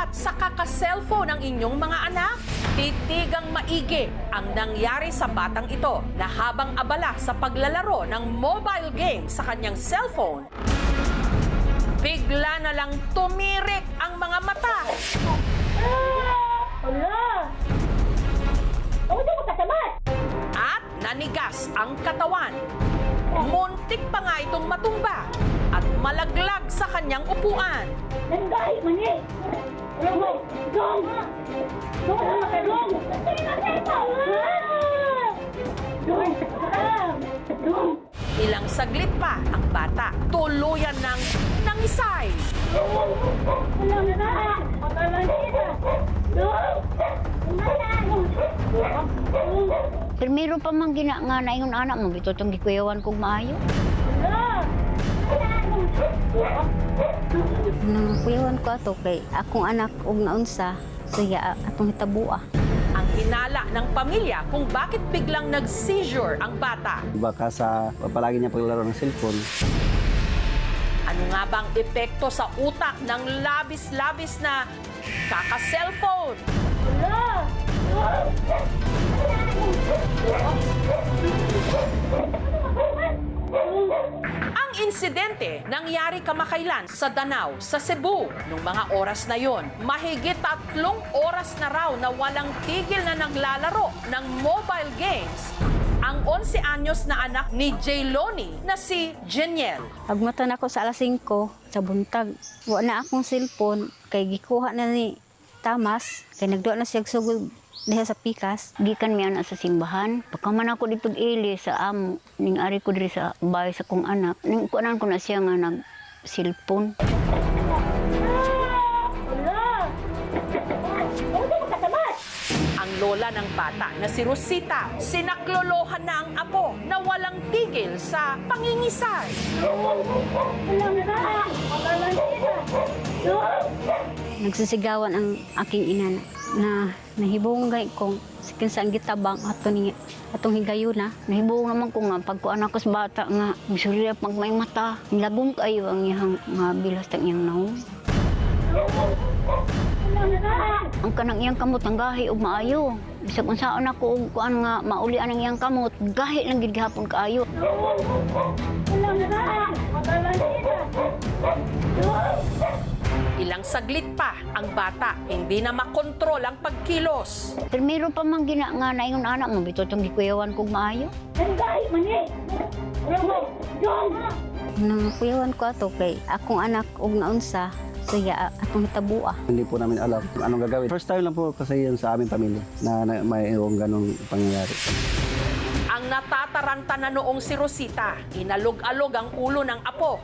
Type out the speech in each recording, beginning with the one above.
at sa kaka-cellphone ng inyong mga anak? Titigang maigi ang nangyari sa batang ito na habang abala sa paglalaro ng mobile game sa kanyang cellphone, bigla na lang tumirik ang mga mata. At nanigas ang katawan. Muntik pa nga itong matumba at malaglag sa kanyang upuan. Ilang saglit pa ang bata, tuluyan ng nangisay. Primero pa man gina nga na ingon anak mo bito tong gikuyawan kog maayo. Nang kuyawan ko ato kay akong anak og naunsa siya atong hitabua. Ang hinala ng pamilya kung bakit biglang nag-seizure ang bata. Baka sa palagi niya paglalaro ng cellphone. Ano nga bang epekto sa utak ng labis-labis na kaka-cellphone? Ang insidente nangyari kamakailan sa Danao, sa Cebu. Nung mga oras na yon, mahigit 3 oras na raw na walang tigil na naglalaro ng mobile games ang 11 anyos na anak ni Jayloni na si Jeniel. Agmatan ako sa alas 5 sa buntag. Wa na akong cellphone kay gikuha na ni Tamas kay nagduwa na siya sugod diha sa pikas. Gikan mi ana sa simbahan. Pagkaman ako dito ili sa amo ning ari ko diri sa bahay sa kong anak. Ning kuanan ko na siya nga nag cellphone. Ang lola ng bata na si Rosita, sinaklolohan na ang apo na walang tigil sa pangingisay. Nagsisigawan ang aking ina na nahibunggay kong sikin gitabang atong higayuna. Nahibung naman ko nga pagkuan ako sa bata nga bisurya pag may mata. Nilagong kayo ang iyang nga bilas ng iyang naong. Ang kanang iyang kamot ang gahi ug maayo. Bisag unsaon ako og kuan nga maulian ang iyang kamot, gahi lang gid gihapon kaayo. Ilang saglit pa ang bata, hindi na makontrol ang pagkilos. Primero pa man gina nga na ingon anak mo bito tong gikuyawan kog maayo. Nang kuyawan ko ato kay akong anak og naunsa siya atong hitabua. Hindi po namin alam kung anong gagawin. First time lang po kasi yun sa aming pamilya na may ganong pangyayari. Ang natataranta na noong si Rosita, inalog-alog ang ulo ng apo.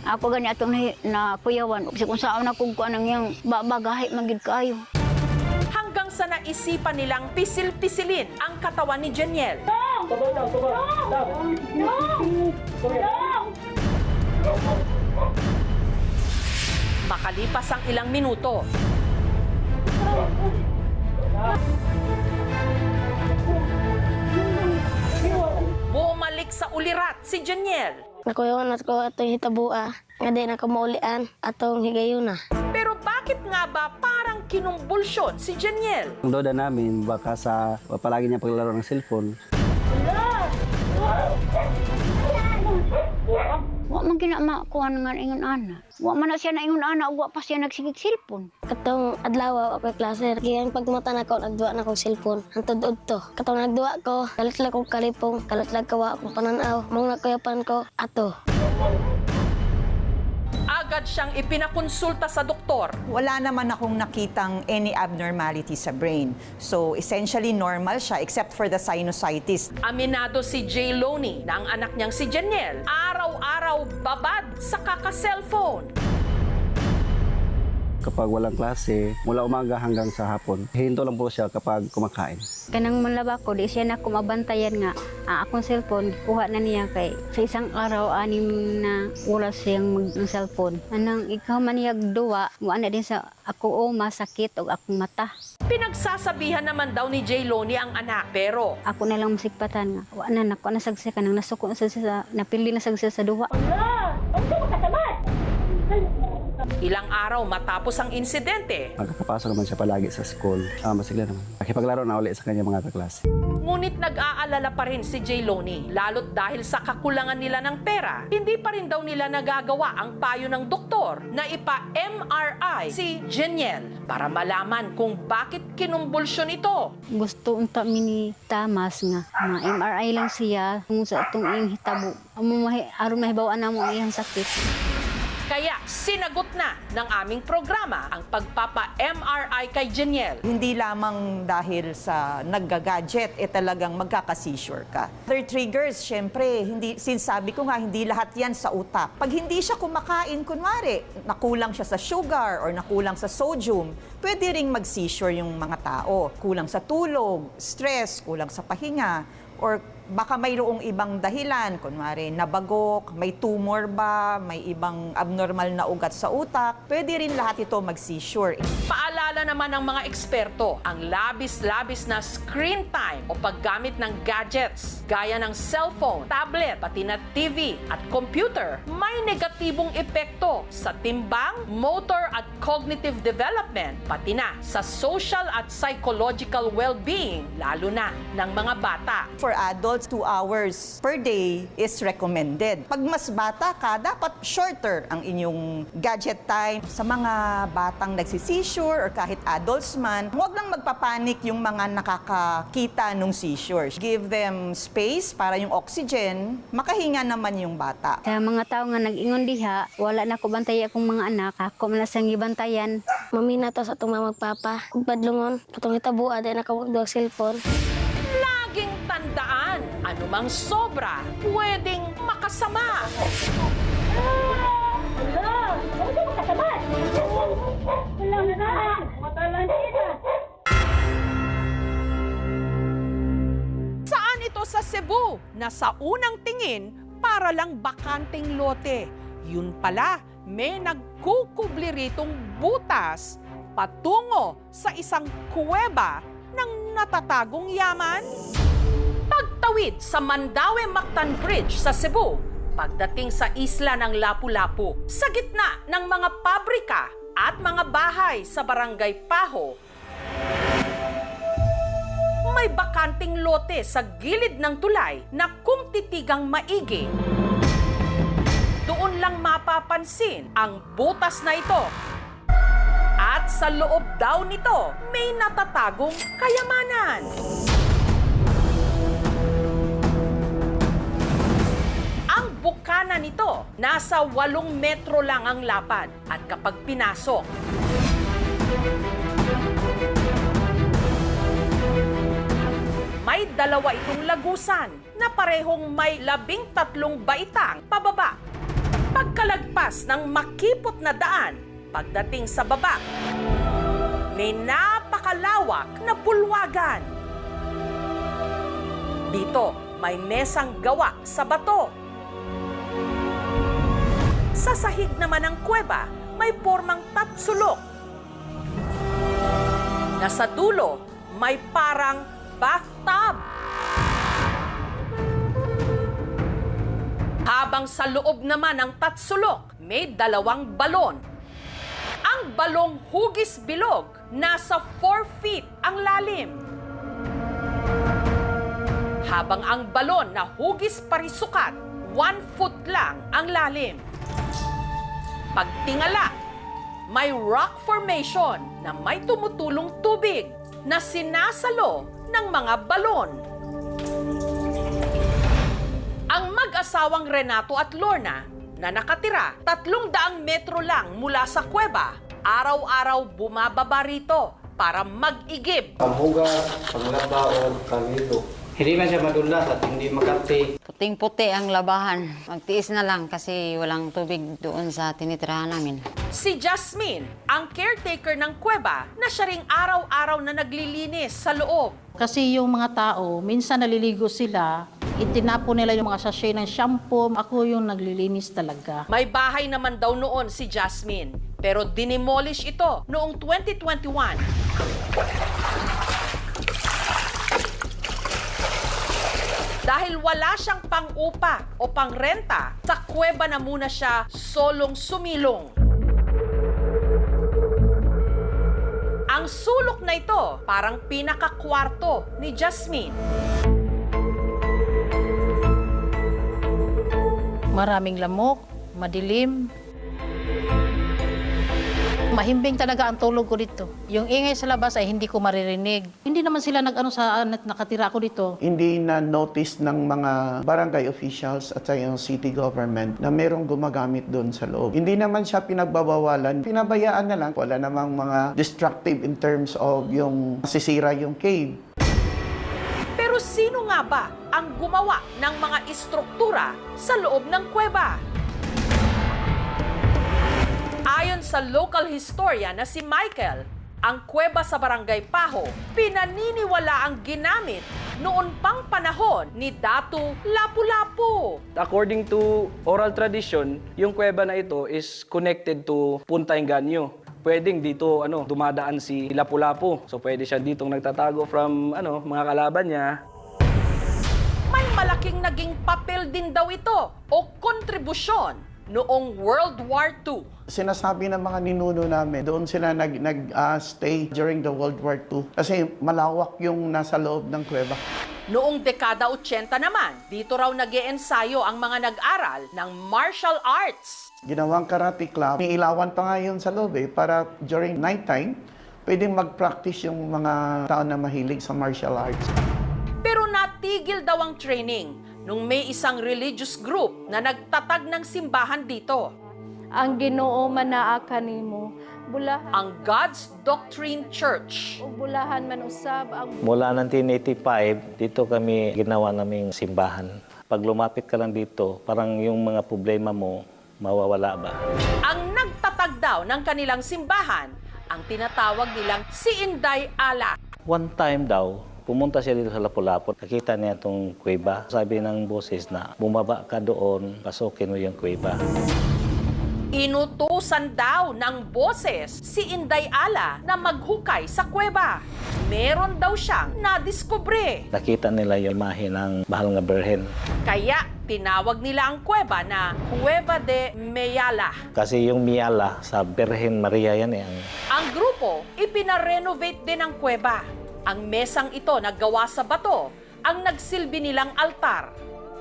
Ako gani atong na kuyawan kasi kung saan ako kuan ang iyang babagahi magid kaayo. Hanggang sa naisipan nilang pisil-pisilin ang katawan ni Jeniel. Makalipas ang ilang minuto, bumalik sa ulirat si Jeniel. Nakuyawan ako atong hitabua, nga di na kamaulian atong higayuna. Pero bakit nga ba parang kinumbulsyon si Jeniel? Ang lola namin, baka sa palagi niya paglalaro ng cellphone. Wa man gina makuan nga ingon ana. Wa man na siya na ingon ana ug wa pa siya nagsigig cellphone. Katong adlaw ako klase, kaya pagmata na ko nagduwa na kong cellphone. Hantod udto. Katong nagduwa ko, kalatlag kong kalipong, kalatlag kawa akong pananaw. Mong nakuyapan ko ato. Agad siyang ipinakonsulta sa doktor. Wala naman akong nakitang any abnormality sa brain. So, essentially normal siya except for the sinusitis. Aminado si Jayloni na ang anak niyang si Jeniel araw-araw babad sa kaka-cellphone. Kapag walang klase, mula umaga hanggang sa hapon, hinto lang po siya kapag kumakain. Kanang manlaba ko, di siya na kumabantayan nga. Akong cellphone, kuha na niya kay sa isang araw, 6 na oras siyang mag-cellphone. Anang ikaw maniyag duwa, wala din sa ako masakit o akong mata. Pinagsasabihan naman daw ni Jayloni ang anak, pero Ako na lang masigpatan nga. Wala na, nakuha na sagsi ka nang nasuko na sa napili na sagsi sa duwa. Ilang araw matapos ang insidente, Magkakapasok naman siya palagi sa school. Masigla naman. Nakipaglaro na ulit sa kanya mga kaklase. ngunit nag-aalala pa rin si J. Lonnie. Lalo't dahil sa kakulangan nila ng pera, hindi pa rin daw nila nagagawa ang payo ng doktor na ipa-MRI si Jeniel para malaman kung bakit kinumbulsyon ito. Gusto unta mi ni Tamas nga ma-MRI lang siya kung sa itong iyong hitabo. Aron mahibawaan na mo ang iyang sakit. Kaya sinagot na ng aming programa ang pagpapa-MRI kay Jeniel. Hindi lamang dahil sa nagga-gadget, talagang magkaka-seizure ka. Other triggers, syempre, sinasabi ko nga, hindi lahat yan sa utak. Pag hindi siya kumakain, kunwari, nakulang siya sa sugar or nakulang sa sodium, pwede ring mag-seizure yung mga tao. Kulang sa tulog, stress, kulang sa pahinga, or baka mayroong ibang dahilan, kunwari nabagok, may tumor ba, may ibang abnormal na ugat sa utak, pwede rin lahat ito mag-seizure. Paalala naman ng mga eksperto, ang labis-labis na screen time o paggamit ng gadgets gaya ng cellphone, tablet, pati na TV at computer may negatibong epekto sa timbang, motor at cognitive development, pati na sa social at psychological well-being, lalo na ng mga bata. For adults, 2 hours per day is recommended. Pag mas bata ka, dapat shorter ang inyong gadget time. Sa mga batang nagsi-seizure or kahit adults man, huwag lang magpapanik yung mga nakakakita ng seizure. Give them space para yung oxygen, makahinga naman yung bata. Sa mga tao nga nag-ingon diha, wala na ko bantay akong mga anak, ako man lang sang gibantayan. Mamina to sa itong mga magpapa. Kung padlungon, katong hitabo, ada na kawag cellphone. Laging tandaan, anumang sobra, pwedeng makasama. Saan ito sa Cebu na sa unang tingin para lang bakanting lote? Yun pala, may nagkukubli ritong butas patungo sa isang kuweba ng natatagong yaman. Pagtawid sa Mandaue-Mactan Bridge sa Cebu, pagdating sa isla ng Lapu-Lapu, sa gitna ng mga pabrika at mga bahay sa Barangay Paho, may bakanting lote sa gilid ng tulay na kung titigang maigi, doon lang mapapansin ang butas na ito. At sa loob daw nito, may natatagong kayamanan. Ang bukana nito, nasa 8 metro lang ang lapad. At kapag pinasok, may 2 itong lagusan na parehong may 13 baitang pababa. Pagkalagpas ng makipot na daan, pagdating sa baba, may napakalawak na bulwagan. Dito, may mesang gawa sa bato. Sa sahig naman ng kuweba, may pormang tatsulok. Nasa dulo, may parang bathtub. Habang sa loob naman ng tatsulok, may 2 balon. Ang balong hugis bilog, nasa 4 feet ang lalim. Habang ang balon na hugis parisukat, 1 foot lang ang lalim. Pagtingala, may rock formation na may tumutulong tubig na sinasalo ng mga balon. Ang mag-asawang Renato at Lorna na nakatira 300 metro lang mula sa kuweba, araw-araw bumababa rito para mag-igib. Paghugas, paglabaon, pagito. Hindi man siya madulas at hindi makati. Puting-puti ang labahan. Magtiis na lang kasi walang tubig doon sa tinitirahan namin. Si Jasmine, ang caretaker ng kuweba na siya ring araw-araw na naglilinis sa loob. Kasi yung mga tao, minsan naliligo sila, itinapon nila yung mga sachet ng shampoo. Ako yung naglilinis talaga. May bahay naman daw noon si Jasmine, pero dinimolish ito noong 2021. Dahil wala siyang pang-upa o pang-renta, sa kuweba na muna siya solong sumilong. Ang sulok na ito parang pinakakwarto ni Jasmine. Maraming lamok, madilim. Mahimbing talaga ang tulog ko dito. Yung ingay sa labas ay hindi ko maririnig. Hindi naman sila nakatira ako dito. Hindi na notice ng mga barangay officials at sa yung city government na merong gumagamit doon sa loob. Hindi naman siya pinagbabawalan. Pinabayaan na lang. Wala namang mga destructive in terms of yung sisira yung cave. Pero sino nga ba ang gumawa ng mga istruktura sa loob ng kuweba? Ayon sa local historian na si Michael, ang kuweba sa Barangay Paho, pinaniniwala ang ginamit noon pang panahon ni Datu Lapu-Lapu. According to oral tradition, yung kuweba na ito is connected to Punta Enganyo. Pwedeng dito dumadaan si Lapu-Lapu. So pwede siya ditong nagtatago from mga kalaban niya. May malaking naging papel din daw ito o kontribusyon noong World War II. Sinasabi ng mga ninuno namin, doon sila nag-stay during the World War II kasi malawak yung nasa loob ng kuweba. Noong dekada 80 naman, dito raw nag-iensayo ang mga nag-aral ng martial arts. Ginawang karate club. May ilawan pa nga yun sa loob para during nighttime, pwedeng mag-practice yung mga tao na mahilig sa martial arts. Pero natigil daw ang training nung may isang religious group na nagtatag ng simbahan dito. Ang Ginoo manaa kanimo, bulahan Ang God's Doctrine Church. o bulahan man usab ang Mula 1985, dito kami ginawa naming simbahan. Pag lumapit ka lang dito, parang yung mga problema mo, mawawala ba? Ang nagtatag daw ng kanilang simbahan, ang tinatawag nilang si Inday Ala. One time daw, pumunta siya dito sa Lapu-Lapu. Nakita niya itong kuweba. Sabi ng boses na, bumaba ka doon, pasukin mo yung kuweba. Inutusan daw ng boses si Inday Ala na maghukay sa kuweba. Meron daw siyang nadiskubre. Nakita nila yung imahe ng Mahal nga Birhen. Kaya tinawag nila ang kuweba na Cueva de Mayala. Kasi yung Miyala sa Birhen Maria yan eh. Ang grupo, ipinarenovate din ang kuweba. Ang mesang ito na gawa sa bato, ang nagsilbi nilang altar.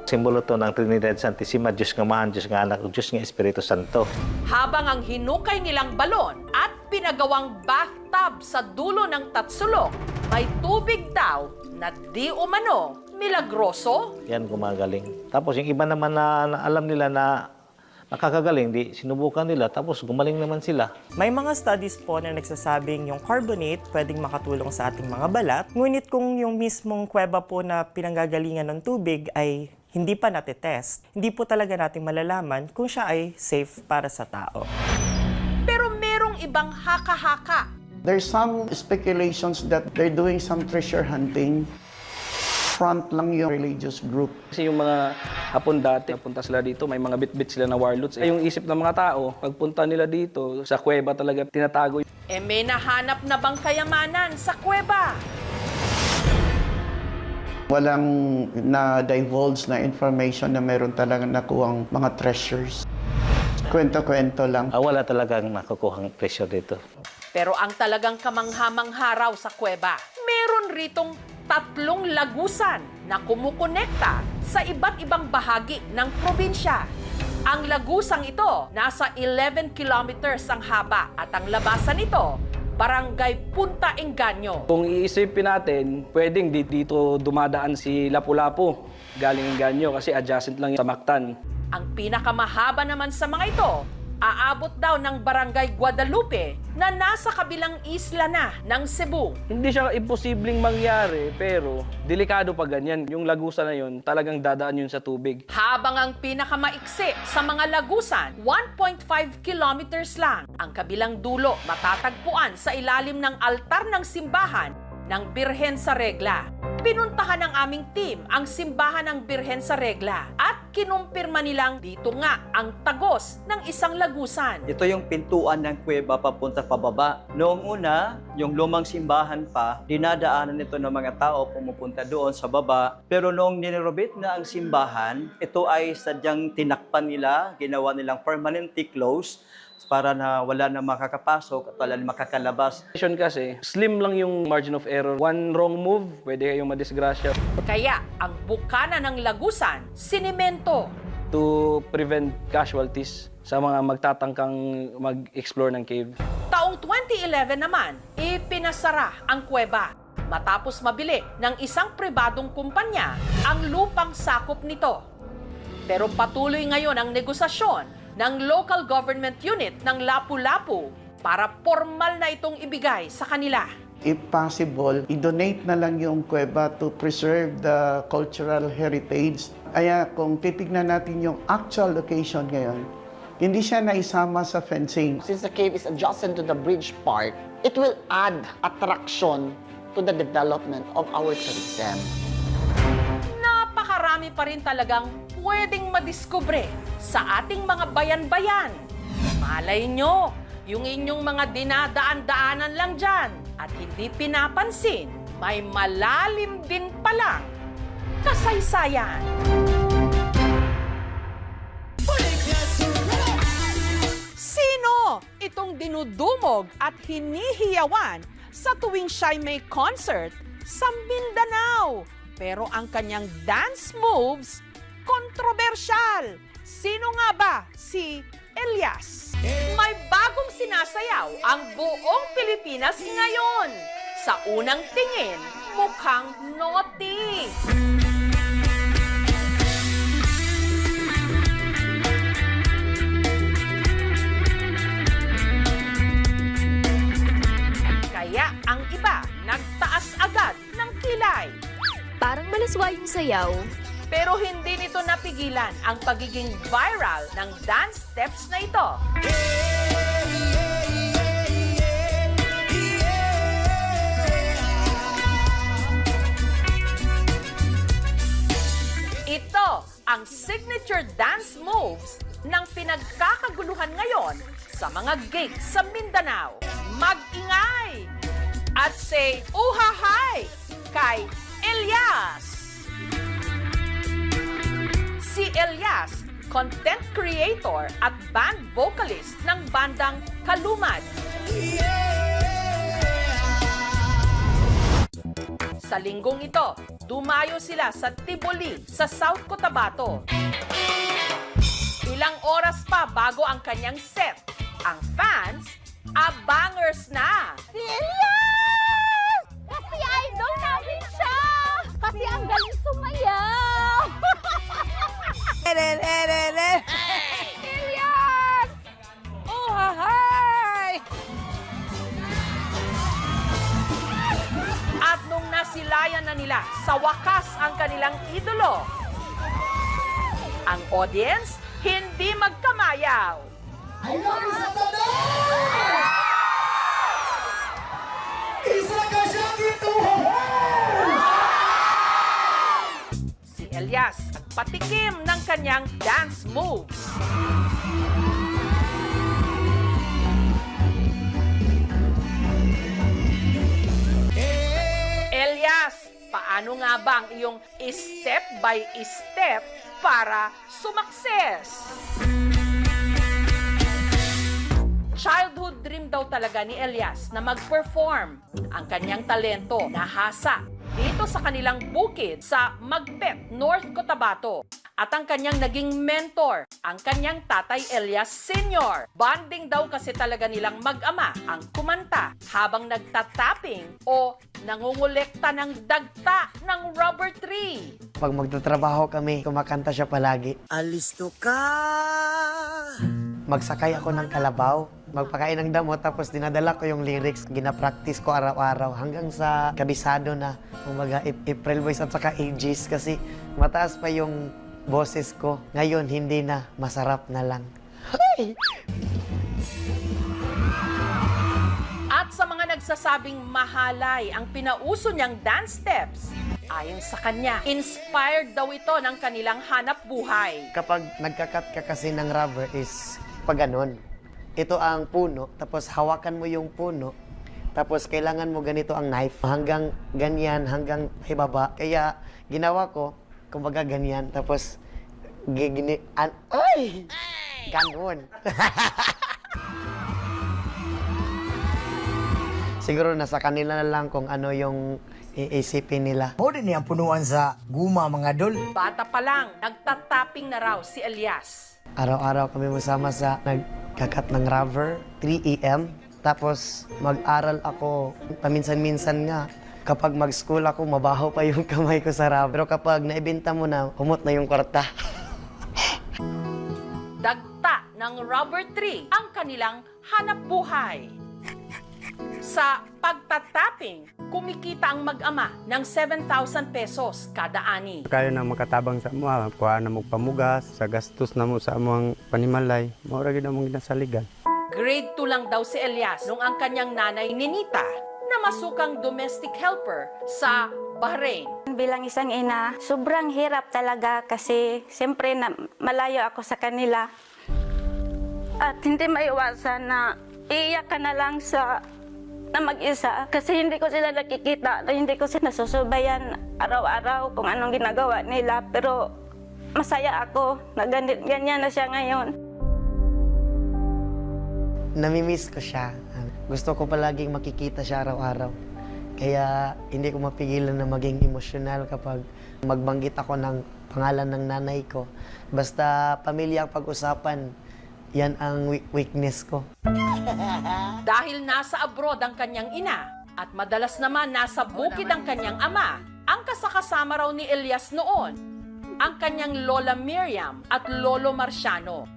Simbolo to ng Trinidad Santissima, Diyos nga Mahan, Diyos nga Anak, Diyos nga Espiritu Santo. Habang ang hinukay nilang balon at pinagawang bathtub sa dulo ng tatsulok, may tubig daw na di umano milagroso. Yan gumagaling. Tapos yung iba naman na alam nila na nakakagaling, di sinubukan nila, tapos gumaling naman sila. May mga studies po na nagsasabing yung carbonate pwedeng makatulong sa ating mga balat. Ngunit kung yung mismong kuweba po na pinanggagalingan ng tubig ay hindi pa natetest, hindi po talaga natin malalaman kung siya ay safe para sa tao. Pero merong ibang haka-haka. There's some speculations that they're doing some treasure hunting. Front lang yung religious group. Kasi yung mga Hapon dati, napunta sila dito, may mga bit-bit sila na warlords. Yung isip ng mga tao, pagpunta nila dito, sa kuweba talaga tinatago. May nahanap na bang kayamanan sa kuweba? Walang na-divulge na information na meron talagang nakuhang mga treasures. Kwento-kwento lang. Wala talagang nakukuhang pressure dito. Pero ang talagang kamangha-mangha raw sa kuweba, meron ritong 3 lagusan na kumukonekta sa iba't ibang bahagi ng probinsya. Ang lagusang ito, nasa 11 kilometers ang haba at ang labasan nito, Barangay Punta Enganyo. Kung iisipin natin, pwedeng dito dumadaan si Lapu-Lapu galing Enganyo kasi adjacent lang sa Mactan. Ang pinakamahaba naman sa mga ito, aabot daw ng Barangay Guadalupe na nasa kabilang isla na ng Cebu. Hindi siya imposibleng mangyari, pero delikado pa ganyan. Yung lagusan na yun, talagang dadaan yun sa tubig. Habang ang pinakamaiksi sa mga lagusan, 1.5 kilometers lang. Ang kabilang dulo matatagpuan sa ilalim ng altar ng simbahan ng Birhen sa Regla. Pinuntahan ng aming team ang simbahan ng Birhen sa Regla at kinumpirma nilang dito nga ang tagos ng isang lagusan. Ito yung pintuan ng kuweba papunta pababa. Noong una, yung lumang simbahan pa, dinadaanan ito ng mga tao pumupunta doon sa baba. Pero noong nirenovate na ang simbahan, ito ay sadyang tinakpan nila, ginawa nilang permanently closed para na wala na makakapasok at wala na makakalabas. Kasi slim lang yung margin of error. One wrong move, pwede kayong madisgrasya. Kaya ang bukana ng lagusan, sinimento. To prevent casualties sa mga magtatangkang mag-explore ng cave. Taong 2011 naman, ipinasara ang kuweba matapos mabili ng isang pribadong kumpanya ang lupang sakop nito. Pero patuloy ngayon ang negosasyon ng local government unit ng Lapu-Lapu para formal na itong ibigay sa kanila. If possible, i-donate na lang yung kuweba to preserve the cultural heritage. Kaya kung titignan natin yung actual location ngayon, hindi siya naisama sa fencing. Since the cave is adjacent to the bridge part, it will add attraction to the development of our tourism. Napakarami pa rin talagang pwedeng madiskubre sa ating mga bayan-bayan. Malay nyo, yung inyong mga dinadaan-daanan lang dyan at hindi pinapansin, may malalim din palang kasaysayan. Sino itong dinudumog at hinihiyawan sa tuwing siya'y may concert sa Mindanao? Pero ang kanyang dance moves, kontrobersyal. Sino nga ba si Elias? May bagong sinasayaw ang buong Pilipinas ngayon. Sa unang tingin, mukhang naughty. Kaya ang iba nagtaas agad ng kilay. Parang malaswa yung sayaw. Pero hindi nito napigilan ang pagiging viral ng dance steps na ito. Ito ang signature dance moves ng pinagkakaguluhan ngayon sa mga gigs sa Mindanao. Mag-ingay at say uhahay kay Elias! Si Elias, content creator at band vocalist ng bandang Kalumad. Sa linggong ito, dumayo sila sa Tiboli sa South Cotabato. Ilang oras pa bago ang kanyang set, ang fans, abangers na. Si Elias! Kasi idol namin siya! Kasi ang galing sumayaw! Elias! Oh, hi! At nung nasilayan na nila sa wakas ang kanilang idolo, ang audience hindi magkamayaw. I love you sa todo! Isa ka siyang ituhan! Si Elias patikim ng kanyang dance moves. Elias, paano nga bang iyong step by step para sumakses? Childhood dream daw talaga ni Elias na mag-perform. Ang kanyang talento nahasa dito sa kanilang bukid sa Magpet, North Cotabato. At ang kanyang naging mentor, ang kanyang tatay Elias Sr. Bonding daw kasi talaga nilang mag-ama ang kumanta habang nagtatapping o nangungulekta ng dagta ng rubber tree. Pag magtatrabaho kami, kumakanta siya palagi. Alisto ka! Magsakay ako ng kalabaw, magpakain ng damo, tapos dinadala ko yung lyrics. Ginapractice ko araw-araw hanggang sa kabisado na. Umaga, April Boys at saka Aegis kasi mataas pa yung boses ko. Ngayon, hindi na. Masarap na lang. Ay! At sa mga nagsasabing mahalay ang pinauso niyang dance steps, Ayon sa kanya, inspired daw ito ng kanilang hanap buhay. Kapag nagkakat ka kasi ng rubber is pag ganon. Ito ang puno, tapos hawakan mo yung puno, tapos kailangan mo ganito ang knife, hanggang ganyan, hanggang ibaba. Kaya ginawa ko, kumbaga ganyan, tapos ay! Ganon. Siguro nasa kanila na lang kung ano yung iisipin nila. O din yung punuan sa guma mga dol. Bata pa lang, nagtatapping na raw si Elias. Araw-araw kami masama sa nagkakat ng rubber, 3 AM. Tapos mag-aral ako paminsan-minsan nga. Kapag mag-school ako, mabaho pa yung kamay ko sa rubber. Pero kapag naibenta mo na, humot na yung kwarta. Dagta ng rubber tree ang kanilang hanap buhay. Sa pagtatapping, kumikita ang mag-ama ng 7,000 pesos kada ani. Kayo na makatabang sa mga, kuha na mo pamugas, sa gastos na mo sa among panimalay, maura gid among ginasaligan. Grade 2 lang daw si Elias nung ang kanyang nanay Ninita na masukang domestic helper sa Bahrain. Bilang isang ina, sobrang hirap talaga kasi siyempre na malayo ako sa kanila. At hindi maiwasan na iiyak ka na lang na mag-isa kasi hindi ko sila nakikita, hindi ko sila nasusubayan araw-araw kung anong ginagawa nila. Pero masaya ako na ganyan na siya ngayon. Namimiss ko siya. Gusto ko palaging makikita siya araw-araw. Kaya hindi ko mapigilan na maging emosyonal kapag magbanggit ako ng pangalan ng nanay ko. Basta pamilya ang pag-usapan, yan ang weakness ko. Dahil nasa abroad ang kanyang ina at madalas naman nasa bukid ang kanyang ama, ang kasakasama raw ni Elias noon, ang kanyang Lola Miriam at Lolo Marciano.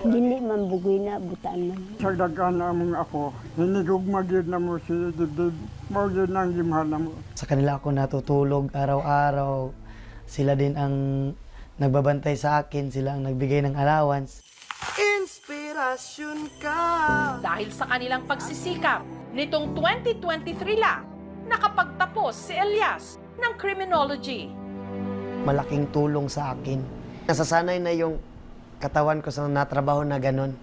Dili man bugoy na butaan man. Sa dagan namong ako, hinigugma gyud na mo si Dibdib, mo gyud nang gimahal na mo. Sa kanila ako natutulog araw-araw. Sila din ang nagbabantay sa akin, sila ang nagbigay ng allowance. Inspirasyon ka. Dahil sa kanilang pagsisikap, nitong 2023 lang, nakapagtapos si Elias ng criminology. Malaking tulong sa akin. Nasasanay na yung katawan ko sa natrabaho na ganon.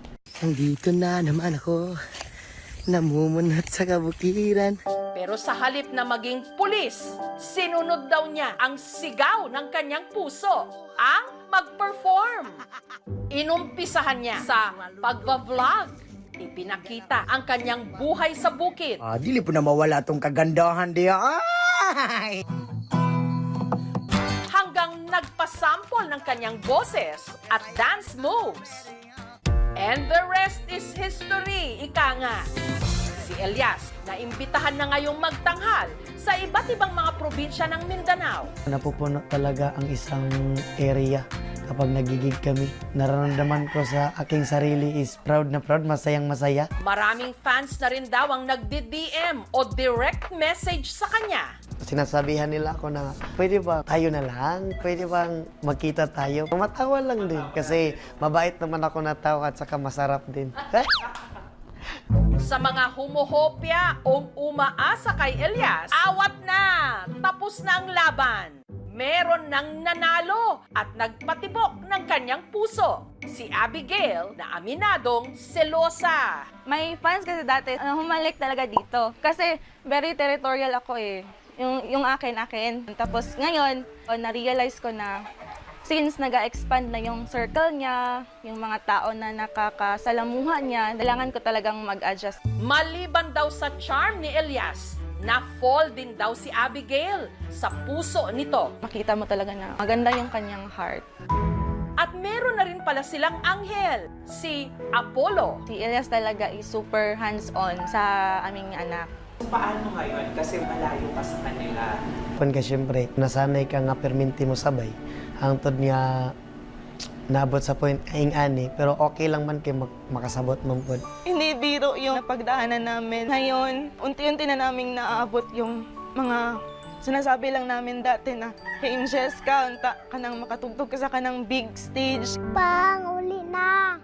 Andito na naman ako, namumunat sa kabukiran. Pero sa halip na maging pulis, sinunod daw niya ang sigaw ng kanyang puso, ang mag-perform. Inumpisahan niya sa pagva-vlog. Ipinakita ang kanyang buhay sa bukid. Dili po na mawala tong kagandahan diya. Ay! Hanggang nagpasample ng kanyang boses at dance moves. And the rest is history, ika nga. Si Elias na imbitahan na ngayong magtanghal sa iba't ibang mga probinsya ng Mindanao. Napupuno talaga ang isang area kapag nagigig kami. Nararamdaman ko sa aking sarili is proud na proud, masayang masaya. Maraming fans na rin daw ang nagdi-DM o direct message sa kanya. Sinasabihan nila ako na, pwede ba tayo na lang? Pwede bang magkita tayo? Matawa lang din kasi mabait naman ako na tao at saka masarap din. Sa mga humuhopya o umaasa kay Elias, awat na! Tapos na ang laban. Meron nang nanalo at nagpatibok ng kanyang puso. Si Abigail na aminadong selosa. May fans kasi dati, humalik talaga dito. Kasi very territorial ako eh. Yung akin. Tapos ngayon, na-realize ko na since nag-expand na yung circle niya, yung mga tao na nakakasalamuha niya, kailangan ko talagang mag-adjust. Maliban daw sa charm ni Elias, na-fall din daw si Abigail sa puso nito. Makita mo talaga na maganda yung kanyang heart. At meron na rin pala silang anghel, si Apollo. Si Elias talaga is super hands-on sa aming anak. Paano ngayon? Kasi malayo pa sa kanila. Kung ka siyempre, nasanay ka nga perminti mo sabay. Hangtod niya naabot sa point aing ani, pero okay lang man kay makasabot man po. Hindi biro yung napagdaanan namin. Ngayon, unti-unti na naming naaabot yung mga sinasabi lang namin dati na, hey, Angels ka, unta ka nang makatugtog ka sa kanang big stage. Pang, uli na.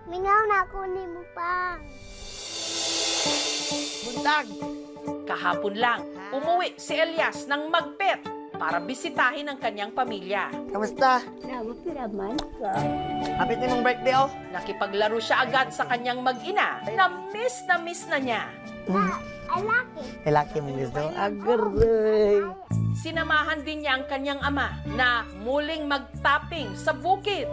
Mingaw na ako ni mo, Pang. Buntag! Kahapon lang, umuwi si Elias ng Magpet para bisitahin ang kanyang pamilya. Kamusta? Napiraman ka. Happy mong birthday, oh. Nakipaglaro siya agad sa kanyang mag-ina na miss na niya. Laki mong gusto. Agaray. Sinamahan din niya ang kanyang ama na muling mag-tapping sa bukid.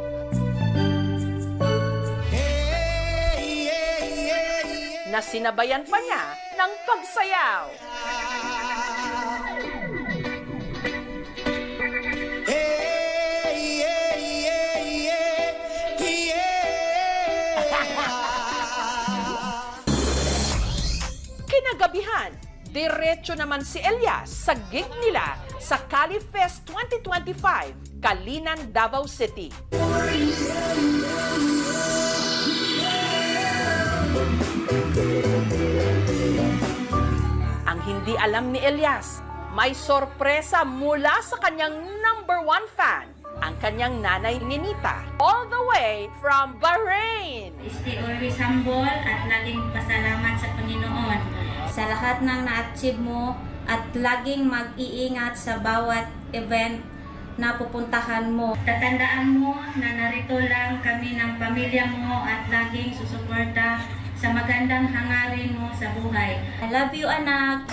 Na sinabayan pa niya ng pagsayaw. Kinagabihan, diretso naman si Elias sa gig nila sa Cali Fest 2025, Kalinan, Davao City. Ang hindi alam ni Elias, may sorpresa mula sa kanyang #1 fan, ang kanyang nanay Ninita, all the way from Bahrain. Stay always humble at laging pasalamat sa Panginoon sa lahat ng na-achieve mo at laging mag-iingat sa bawat event na pupuntahan mo. Tatandaan mo na narito lang kami ng pamilya mo at laging susuporta sa magandang hangarin mo sa buhay. I love you, anak!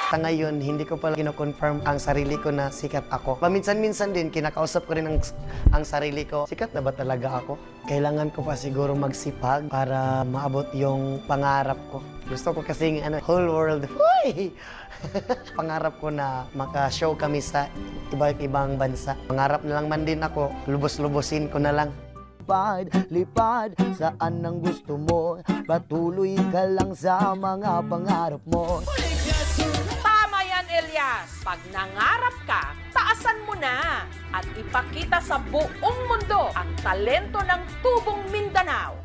Sa ngayon, hindi ko pala kino-confirm ang sarili ko na sikat ako. Paminsan-minsan din, kinakausap ko rin ang sarili ko. Sikat na ba talaga ako? Kailangan ko pa siguro magsipag para maabot yung pangarap ko. Gusto ko kasing whole world. Uy! Pangarap ko na maka-show kami sa iba't ibang bansa. Pangarap na lang man din ako, lubos-lubosin ko na lang. Lipad, saan ang gusto mo? Patuloy ka lang sa mga pangarap mo. Tama yan, Elias. Pag nangarap ka, taasan mo na at ipakita sa buong mundo ang talento ng Tubong Mindanao.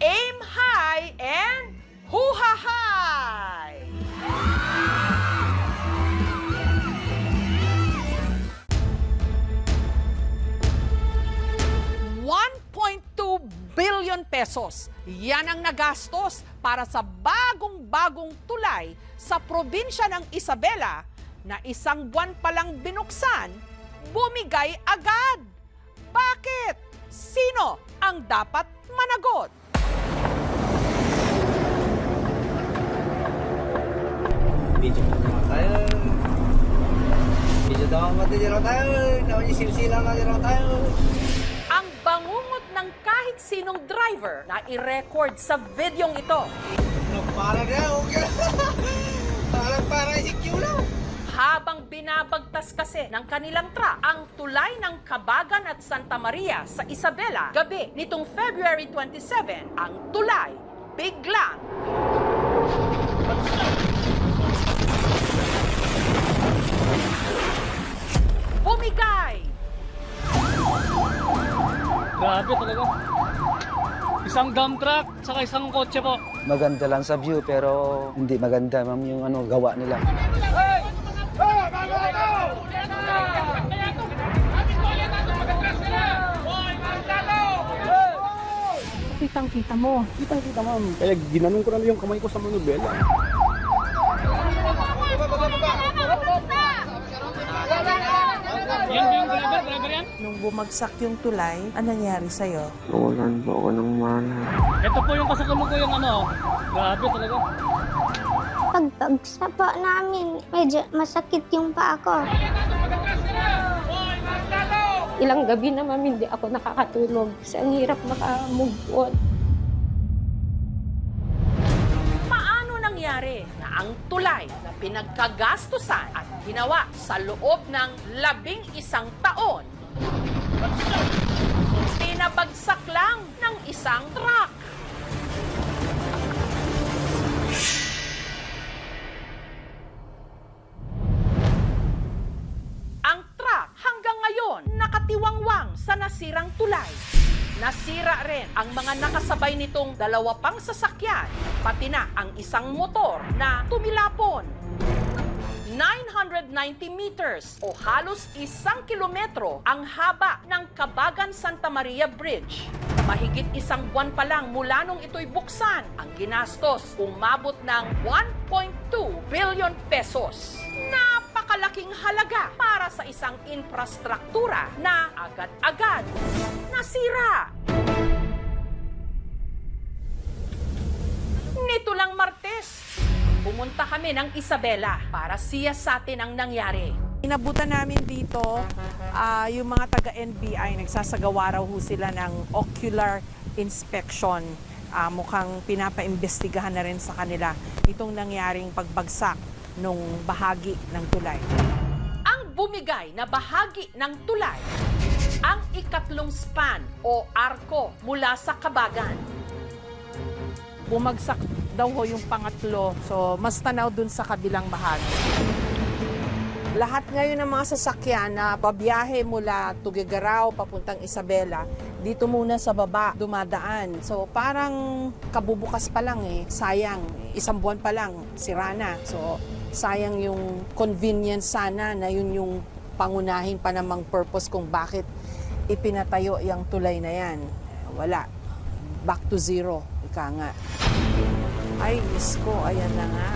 Aim high and huha high! ₱1.2 billion pesos. Yan ang nagastos para sa bagong-bagong tulay sa probinsya ng Isabela na isang buwan palang binuksan, bumigay agad. Bakit? Sino ang dapat managot? Video tayo. Video daw matitira tayo. Daw yung silsila matitira tayo. Ang bangungot ng kahit sinong driver na i-record sa videong ito. Parang na, okay. Parang ICQ lang. Habang binabagtas kasi ng kanilang truck ang tulay ng Kabagan at Santa Maria sa Isabela, gabi nitong February 27, ang tulay biglang bumigay. Grabe talaga. Isang dump truck, saka isang kotse po. Maganda lang sa view pero hindi maganda ma'am yung gawa nila. Kitang-kita mo. Kitang-kita ma'am. Kaya ginanong ko na yung kamay ko sa manubela. Yan ba yung driver yan? Nung bumagsak yung tulay, ano nangyari sa'yo? Nawalan po ako ng mana. Ito po yung kasama ko yung grabe talaga. Pagpagsa po namin, medyo masakit yung paa ko. Ilang gabi naman hindi ako nakakatulog kasi ang hirap maka-move on. Paano nangyari na ang tulay na pinagkagastusan at ginawa sa loob ng 11 taon, pinabagsak lang ng isang truck? Ang truck hanggang ngayon nakatiwangwang sa nasirang tulay. Nasira rin ang mga nakasabay nitong 2 pang sasakyan, pati na ang isang motor na tumilapon. 990 meters o halos 1 kilometro ang haba ng Kabagan Santa Maria Bridge. Mahigit isang buwan pa lang mula nung ito'y buksan, ang ginastos umabot ng 1.2 billion pesos. Napakalaking halaga para sa isang infrastruktura na agad-agad nasira. Nito lang Martes, pumunta kami ng Isabela para siyasatin ang nangyari. Inabutan namin dito, yung mga taga-NBI, nagsasagawa raw ho sila ng ocular inspection. Mukhang pinapaimbestigahan na rin sa kanila itong nangyaring pagbagsak nung bahagi ng tulay. Ang bumigay na bahagi ng tulay, ang ikatlong span o arko mula sa Kabagan. Bumagsak daw ho yung pangatlo, so mas tanaw dun sa kabilang bahagi. Lahat ngayon ng mga sasakyan na pabiyahe mula Tuguegarao papuntang Isabela, dito muna sa baba dumadaan. So parang kabubukas pa lang sayang, isang buwan pa lang, sira na. So sayang yung convenience sana na yun yung pangunahin pa namang purpose kung bakit ipinatayo yung tulay na yan. Wala. Back to zero, ika nga. Ay, isko, ayan na nga.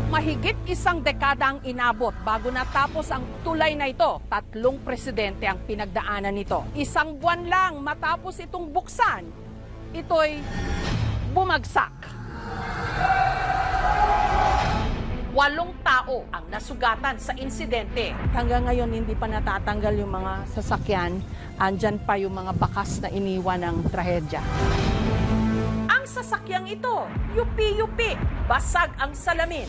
Mahigit isang dekada ang inabot bago natapos ang tulay na ito. 3 presidente ang pinagdaanan nito. Isang buwan lang matapos itong buksan, ito'y bumagsak. 8 tao ang nasugatan sa insidente. Hanggang ngayon hindi pa natatanggal yung mga sasakyan. Andyan pa yung mga bakas na iniwan ng trahedya. Ang sasakyang ito, yupi-yupi, basag ang salamin.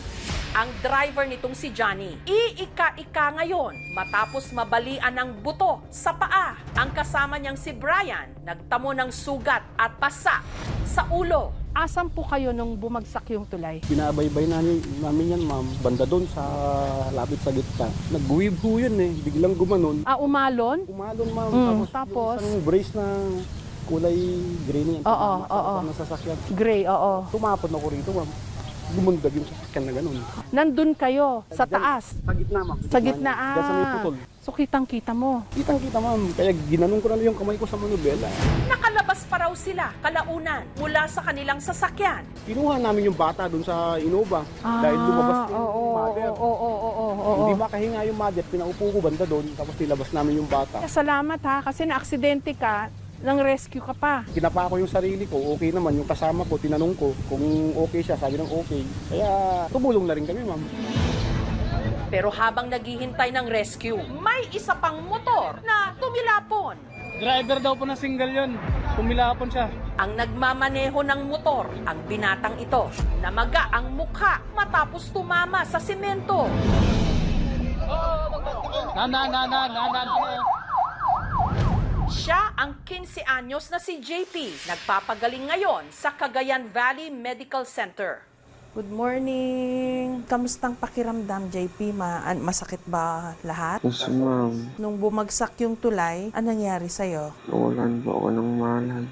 Ang driver nitong si Johnny, iika-ika ngayon matapos mabalian ng buto sa paa. Ang kasama niyang si Brian, nagtamo ng sugat at pasa sa ulo. Asan po kayo nung bumagsak yung tulay? Binabaybay namin yan, ma'am. Banda doon sa lapit sa gitna. Nag-weave ho yun biglang gumanon. Umalon? Umalon, ma'am. Tapos? Yung isang brace na kulay gray niyan. Oo. Nasasakyan. Gray, oo. Tumapon ako rito, ma'am. Gumundag yung sasakyan na ganun. Nandun kayo, sa taas? Sa gitna, ma'am. Sa gitna, Diyan sa may putol. So kitang-kita mo? Kitang-kita, ma'am. Kaya ginanong ko na yung kamay ko sa manubela. Nakalabas pa raw sila kalaunan mula sa kanilang sasakyan. Kinuha namin yung bata doon sa Innova. Dahil lumabas yung mother. Hindi makahinga yung mother. Pinaupo ko banda doon. Tapos nilabas namin yung bata. Salamat ha, kasi na-aksidente ka. Nang rescue ka pa. Kinapa ko yung sarili ko, okay naman. Yung kasama ko, tinanong ko kung okay siya, sabi ng okay. Kaya tumulong na rin kami, ma'am. Pero habang naghihintay ng rescue, may isa pang motor na tumilapon. Driver daw po na single yun. Tumilapon siya. Ang nagmamaneho ng motor, ang binatang ito. Namaga ang mukha matapos tumama sa semento. Siya ang 15 anyos na si JP, nagpapagaling ngayon sa Cagayan Valley Medical Center. Good morning. Kamustang pakiramdam, JP? Masakit ba lahat? Yes, ma'am. Nung bumagsak yung tulay, anong nangyari sa'yo? Nawalan po ako ng malay.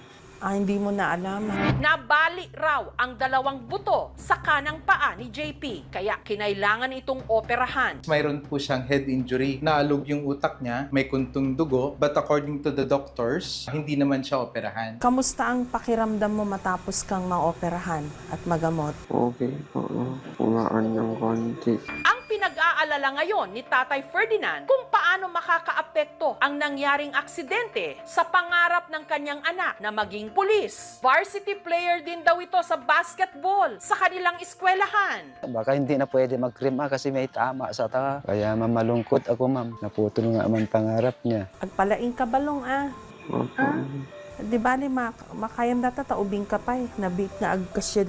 Hindi mo na alam. Nabali raw ang 2 buto sa kanang paa ni JP, kaya kinailangan itong operahan. Mayroon po siyang head injury. Naalog yung utak niya, may kuntong dugo, but according to the doctors, hindi naman siya operahan. Kamusta ang pakiramdam mo matapos kang maoperahan at magamot? Okay po. Umaan ng konti. Ang pinag-aalala ngayon ni Tatay Ferdinand kung paano makakaapekto ang nangyaring aksidente sa pangarap ng kanyang anak na maging pulis. Varsity player din daw ito sa basketball sa kanilang eskwelahan. Baka hindi na pwede mag-crema kasi may tama sa ta. Kaya malungkot ako, ma'am. Naputol nga man pangarap niya. Agpalaing ka balong, Di ba ni makayam data taubing ka pa nabit nga agkasya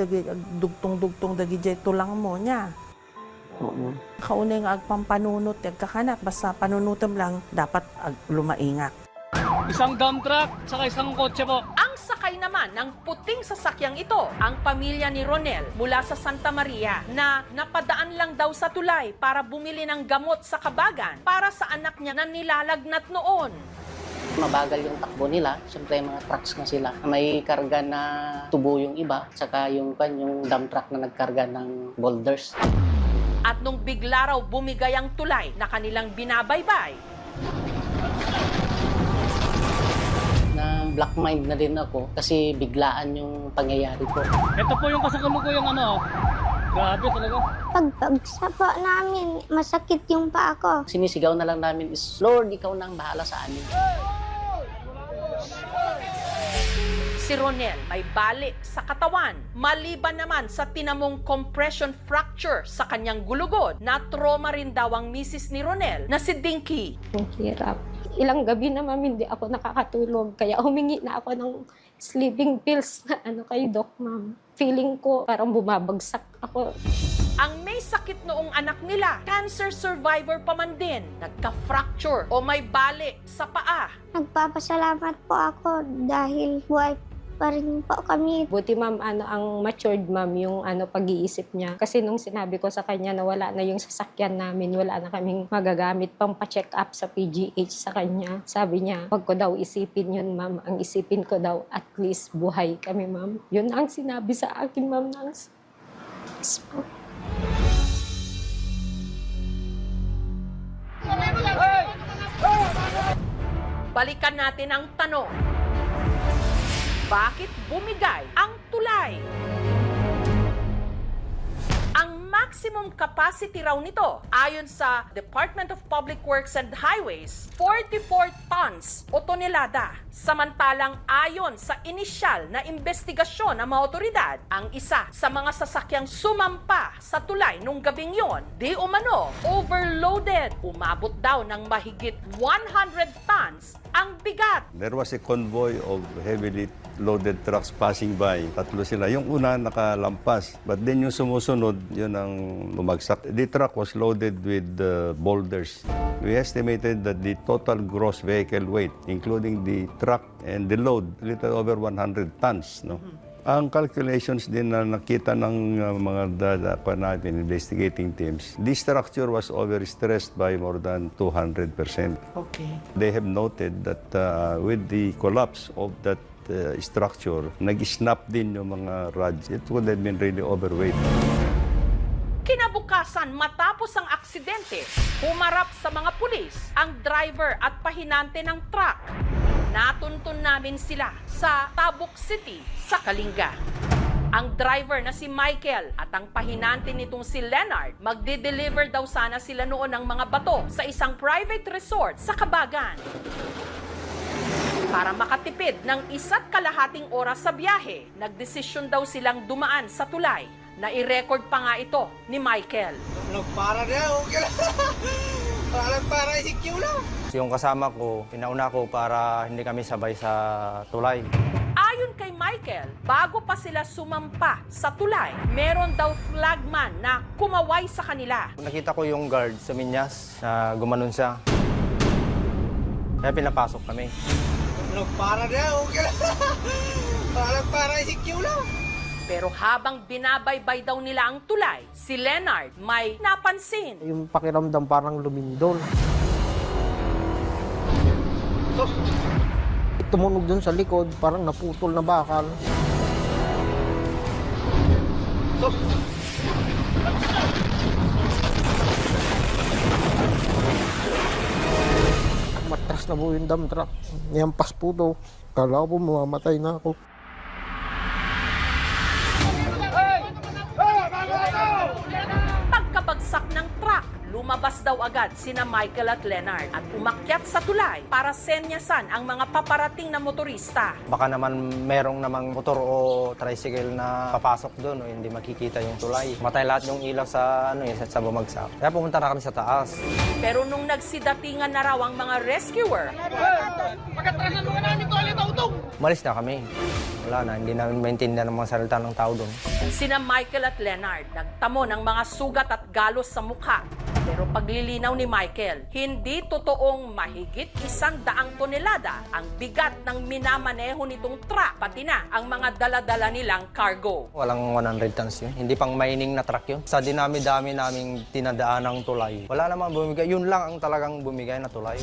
dugtong-dugtong dagi jay tulang mo niya. Kaunay nga agpampanunot agkakanat basta panunutom lang dapat lumaingak. Isang dump truck, saka isang kotse po. Ang sakay naman ng puting sasakyang ito, ang pamilya ni Ronel mula sa Santa Maria na napadaan lang daw sa tulay para bumili ng gamot sa Kabagan para sa anak niya na nilalagnat noon. Mabagal yung takbo nila, siyempre mga trucks na sila. May karga na tubo yung iba, saka yung dump truck na nagkarga ng boulders. At nung bigla raw bumigay ang tulay na kanilang binabaybay, Na black mind na din ako kasi biglaan yung pangyayari ko. Ito po yung kasalukuyan yung ano. Grabe talaga. Pagbagsak po namin, masakit yung paa ko. Sinisigaw na lang namin is, Lord, ikaw na ang bahala sa amin. si Ronel may bali sa katawan. Maliban naman sa tinamong compression fracture sa kanyang gulugod, na trauma rin daw ang misis ni Ronel na si Dinky. Ang hirap. Ilang gabi na ma'am, hindi ako nakakatulog. Kaya humingi na ako ng sleeping pills na kay Doc, ma'am. Feeling ko parang bumabagsak ako. Ang may sakit noong anak nila, cancer survivor pa man din, nagka-fracture o may bali sa paa. Nagpapasalamat po ako dahil buhay pa rin po kami. Buti ma'am, ang matured ma'am yung pag-iisip niya. Kasi nung sinabi ko sa kanya na wala na yung sasakyan namin, wala na kaming magagamit pang pa-check up sa PGH sa kanya. Sabi niya, wag ko daw isipin yun ma'am. Ang isipin ko daw, at least buhay kami ma'am. Yun ang sinabi sa akin ma'am. Balikan natin ang tanong. Bakit bumigay ang tulay? Ang maximum capacity raw nito, ayon sa Department of Public Works and Highways, 44 tons o tonelada. Samantalang ayon sa inisyal na investigasyon ng mga otoridad, ang isa sa mga sasakyang sumampa sa tulay nung gabing yon, di umano overloaded. Umabot daw ng mahigit 100 tons ang bigat. There was a convoy of heavily loaded trucks passing by. Tatlo sila. Yung una nakalampas. But then yung sumusunod, yun ang bumagsak. The truck was loaded with boulders. We estimated that the total gross vehicle weight, including the truck and the load, little over 100 tons. No? Ang calculations din na nakita ng mga investigating teams, this structure was overstressed by more than 200%. Okay. They have noted that with the collapse of that structure, nag-snap din yung mga rods. It would have been really overweight. Kinabukasan, matapos ang aksidente, humarap sa mga pulis ang driver at pahinante ng truck. Natuntun namin sila sa Tabuk City sa Kalinga. Ang driver na si Michael at ang pahinante nitong si Leonard, magde-deliver daw sana sila noon ng mga bato sa isang private resort sa Kabagan. Para makatipid ng 1.5 oras sa biyahe, nagdesisyon daw silang dumaan sa tulay na i-record pa nga ito ni Michael. Para na, okay lang. Para ICQ lang. Yung kasama ko, pinauna ko para hindi kami sabay sa tulay. Ayon kay Michael, bago pa sila sumampa sa tulay, meron daw flagman na kumaway sa kanila. Nakita ko yung guard sa Minyas na gumanon siya. Kaya pinapasok kami. Para na, okay lang. Para ICQ lang. Pero habang binabaybay daw nila ang tulay, si Leonard may napansin. Yung pakiramdam parang lumindol. Tumunog dun sa likod, parang naputol na bakal. Matras na po yung dump truck. Niyampas po daw. Kala ko po mamamatay na ako. Pagkabagsak ng truck, lumabas daw agad sina Michael at Leonard at umakyat sa tulay para senyasan ang mga paparating na motorista. Baka naman merong namang motor o tricycle na papasok doon o hindi makikita yung tulay. Matay lahat yung ilaw sa sa bumagsak. Kaya pumunta na kami sa taas. Pero nung nagsidatingan na raw ang mga rescuer, Pagkatrasan mo namin ito, alita utong. Malis na kami. Wala na, hindi namin maintindihan ang mga salita ng tao doon. sina Michael at Leonard nagtamo ng mga sugat at galos sa mukha. Pero paglilinaw ni Michael, hindi totoong mahigit 100 tonelada ang bigat ng minamaneho nitong truck, pati na ang mga dala-dala nilang cargo. Walang 100 tons yun. Hindi pang mining na truck yun. Sa dinami-dami naming tinadaan ng tulay. Wala namang bumigay. Yun lang ang talagang bumigay na tulay.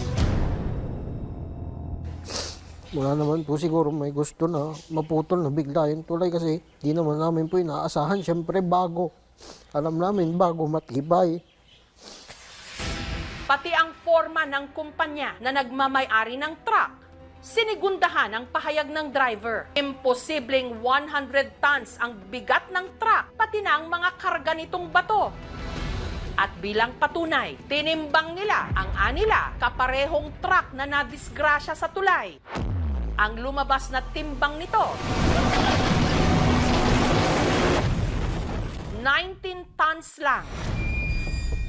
Wala naman po siguro may gusto na maputol na bigla yung tulay kasi di naman namin po inaasahan. Siyempre bago. Alam namin bago matibay. Pati ang forma ng kumpanya na nagmamay-ari ng truck, sinigundahan ang pahayag ng driver. Imposibleng 100 tons ang bigat ng truck, pati na ang mga karga nitong bato. At bilang patunay, tinimbang nila ang anila kaparehong truck na nadisgrasya sa tulay. Ang lumabas na timbang nito, 19 tons lang.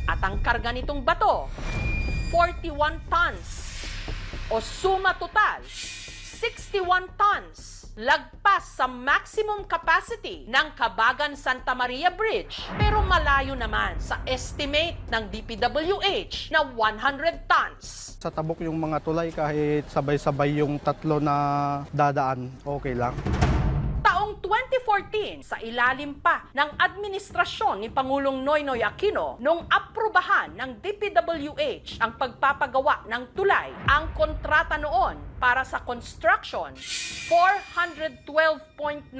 At ang karga nitong bato, 41 tons. O suma total, 61 tons. Lagpas sa maximum capacity ng Cabagan Santa Maria Bridge, pero malayo naman sa estimate ng DPWH na 100 tons. Sa tabok yung mga tulay, kahit sabay-sabay yung tatlo na dadaan, okay lang. Taong 2014, sa ilalim pa ng administrasyon ni Pangulong Noynoy Aquino, nung aprubahan ng DPWH ang pagpapagawa ng tulay, ang kontrata noon para sa construction, 412.9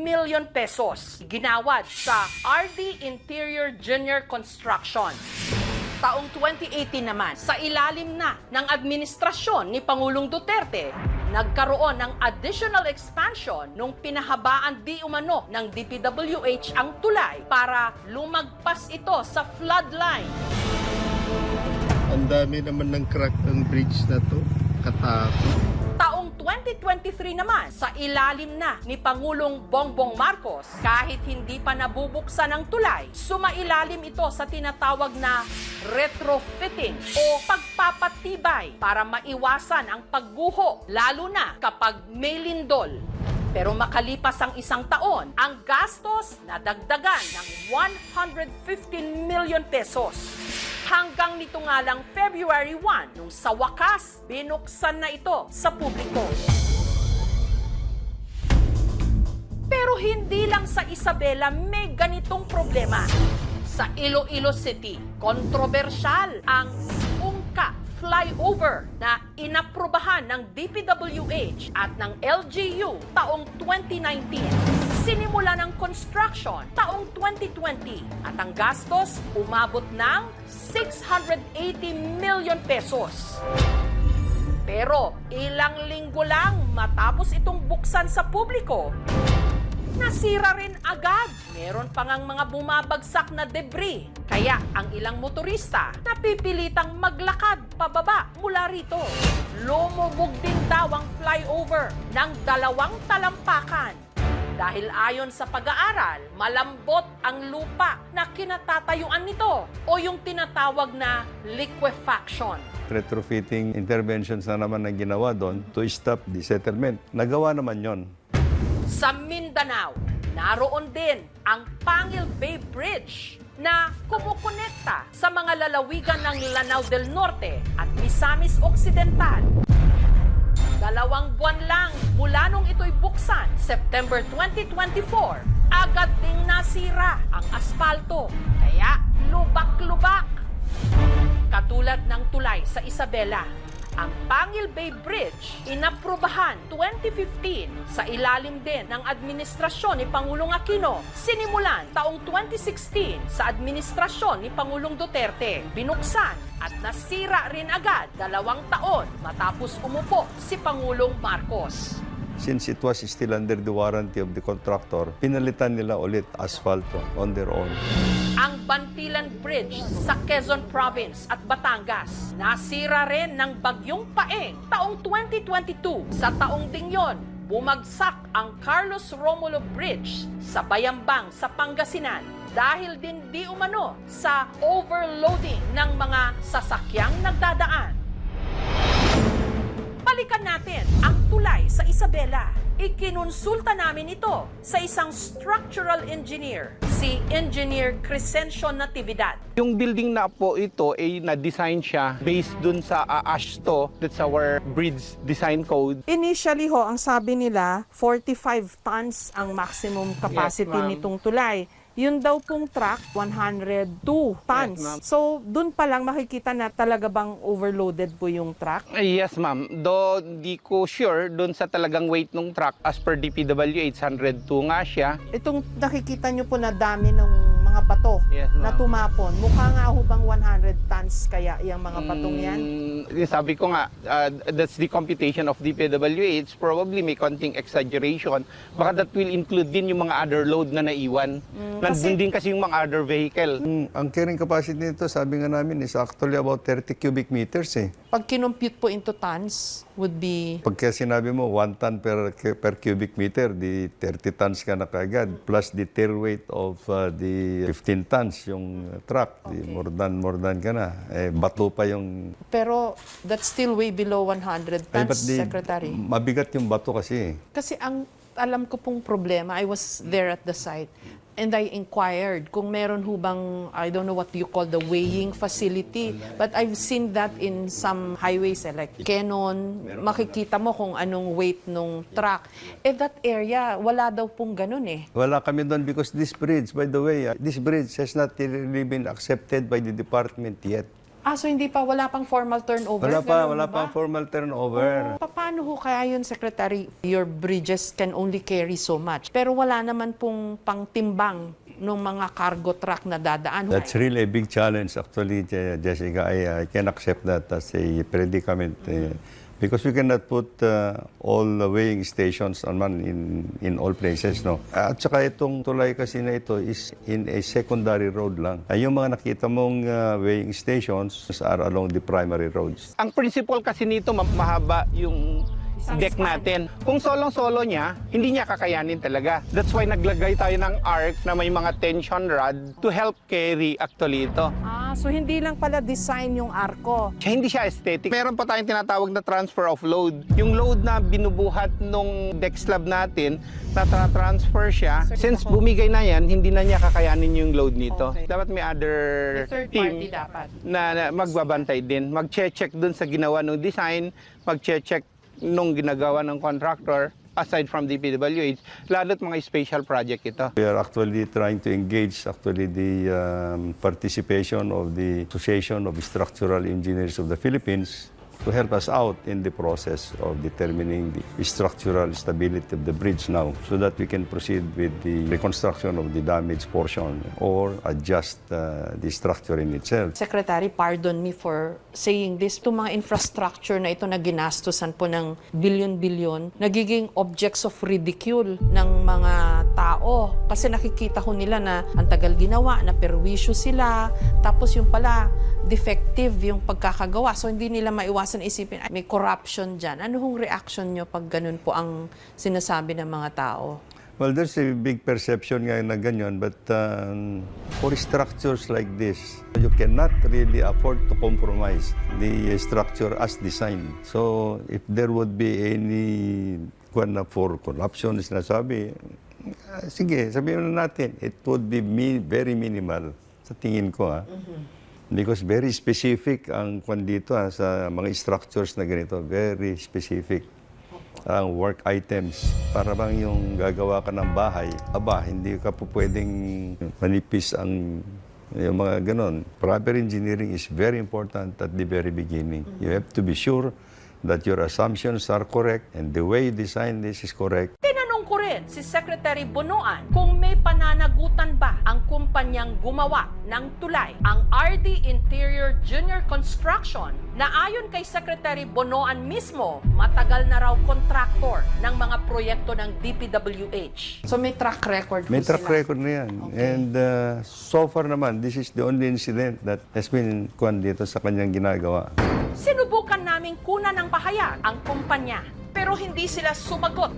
million pesos ginawad sa RD Interior Junior Construction. Taong 2018 naman, sa ilalim na ng administrasyon ni Pangulong Duterte, nagkaroon ng additional expansion nung pinahabaan di umano ng DPWH ang tulay para lumagpas ito sa floodline. Ang dami naman ng crack ng bridge na to. Katakot. Taong 2023 naman, sa ilalim na ni Pangulong Bongbong Marcos, kahit hindi pa nabubuksan ang tulay, sumailalim ito sa tinatawag na retrofitting o pagpapatibay para maiwasan ang pagguho, lalo na kapag may lindol. Pero makalipas ang isang taon, ang gastos nadagdagan ng 115 million pesos. Hanggang nito nga lang February 1, nung sa wakas, binuksan na ito sa publiko. Pero hindi lang sa Isabela may ganitong problema. Sa Iloilo City, kontrobersyal ang Ungka flyover na inaprubahan ng DPWH at ng LGU taong 2019. Sinimula ng construction taong 2020 at ang gastos umabot ng 680 million pesos. Pero ilang linggo lang matapos itong buksan sa publiko, nasira rin agad. Meron pa ngang mga bumabagsak na debris. Kaya ang ilang motorista napipilitang maglakad pababa mula rito. Lumubog din daw ang flyover ng 2 talampakan. Dahil ayon sa pag-aaral, malambot ang lupa na kinatatayuan nito o yung tinatawag na liquefaction. Retrofitting interventions na naman ang ginawa doon to stop the settlement. Nagawa naman yon. Sa Mindanao, naroon din ang Pangil Bay Bridge na kumukonekta sa mga lalawigan ng Lanao del Norte at Misamis Occidental. 2 buwan lang mula nung ito'y buksan, September 2024, agad ding nasira ang aspalto, kaya lubak-lubak. Katulad ng tulay sa Isabela, ang Pangil Bay Bridge inaprubahan 2015 sa ilalim din ng administrasyon ni Pangulong Aquino. Sinimulan taong 2016 sa administrasyon ni Pangulong Duterte. Binuksan at nasira rin agad 2 taon matapos umupo si Pangulong Marcos. Since it was still under the warranty of the contractor, pinalitan nila ulit asfalto on their own. Ang Bantilan Bridge sa Quezon Province at Batangas, nasira rin ng bagyong Paeng taong 2022. Sa taong ding yon, bumagsak ang Carlos Romulo Bridge sa Bayambang sa Pangasinan dahil din di umano sa overloading ng mga sasakyang nagdadaan. Balikan natin ang tulay sa Isabela. Ikinonsulta namin ito sa isang structural engineer, si Engineer Crescencio Natividad. Yung building na po ito ay na-design siya based dun sa AASHTO, that's our bridge design code. Initially ho, ang sabi nila, 45 tons ang maximum capacity Yes, ma'am. nitong tulay. Yun daw pong truck, 102 tons. Yes, So, dun pa lang makikita na talaga bang overloaded po yung truck? Yes, ma'am. Though di ko sure dun sa talagang weight ng truck, as per DPWH, 102 nga siya. Itong nakikita nyo po na dami ng mga bato Yes, na ma'am. tumapon. Mukha nga ho bang 100 tons kaya yung mga batong yan? Sabi ko nga, that's the computation of DPWH. Probably may konting exaggeration. Baka that will include din yung mga other load na naiwan. Nandun din kasi yung mga other vehicle. Ang carrying capacity nito, sabi nga namin, is actually about 30 cubic meters eh. Pag kinompute po into tons, would be... Pagka sinabi mo 1 ton per cubic meter, di 30 tons ka na kaagad. Plus the tail weight of the 15 tons yung truck. Di more than ka na. Eh, bato pa yung... Pero that's still way below 100 Ay, tons, ba't di- Secretary. Mabigat yung bato kasi. Kasi ang alam ko pong problema, I was there at the site, and I inquired kung meron ho bang, I don't know what you call the weighing facility, but I've seen that in some highways like Kenon, makikita mo kung anong weight nung truck. Eh that area, wala daw pong ganun eh. Wala kami doon because this bridge, by the way, this bridge has not really been accepted by the department yet. So hindi pa, wala pang formal turnover? Wala Ganun ba? pang formal turnover. Paano ho kaya yun, Secretary? Your bridges can only carry so much. Pero wala naman pong pangtimbang ng mga cargo truck na dadaan. That's really a big challenge actually, Jessica. I can accept that as a predicament. Because we cannot put all the weighing stations in all places, no? At saka itong tulay kasi na ito is in a secondary road lang. Ay, yung mga nakita mong weighing stations are along the primary roads. Ang principle kasi nito, mahaba yung deck natin. Kung solong-solo niya, hindi niya kakayanin talaga. That's why naglagay tayo ng arc na may mga tension rod to help carry actually ito. So hindi lang pala design yung arko. Hindi siya aesthetic. Meron pa tayong tinatawag na transfer of load. Yung load na binubuhat nung deck slab natin, na-transfer siya. Since bumigay na yan, hindi na niya kakayanin yung load nito. Okay. Dapat may other Third team party dapat. na magbabantay din. Mag-check dun sa ginawa ng design, mag-check nung ginagawa ng contractor, aside from DPWH, lalo't mga special project ito. We are actually trying to engage actually the participation of the Association of Structural Engineers of the Philippines to help us out in the process of determining the structural stability of the bridge now so that we can proceed with the reconstruction of the damaged portion or adjust the structure in itself. Secretary, pardon me for saying this. Itong mga infrastructure na ito na ginastusan po ng bilyon-bilyon, nagiging objects of ridicule ng mga tao. Kasi nakikita ko nila na ang tagal ginawa, na perwisyo sila, tapos yung pala, defective yung pagkakagawa. So hindi nila maiwasan isipin, may corruption dyan. Ano hong reaction nyo pag ganun po ang sinasabi ng mga tao? Well, there's a big perception nga na ganyan, but for structures like this, you cannot really afford to compromise the structure as designed. So, if there would be any for corruption, sinasabi, sige, sabihin na natin, it would be very minimal sa tingin ko. Because very specific ang kwan dito sa mga structures na ganito, very specific ang work items. Para bang yung gagawa ka ng bahay, hindi ka po pwedeng manipis ang yung mga ganon. Proper engineering is very important at the very beginning. You have to be sure that your assumptions are correct and the way you design this is correct. Tinanong ko rin si Secretary Bonoan kung may pananagutan ba ang kumpanyang gumawa ng tulay, ang RD Interior Junior Construction, na ayon kay Secretary Bonoan mismo, matagal na raw contractor ng mga proyekto ng DPWH. So may track record May track record na yan. Okay. And so far naman, this is the only incident that has been kwan dito sa kanyang ginagawa. Sinubukan naming kunan ng pahayag ang kumpanya, pero hindi sila sumagot.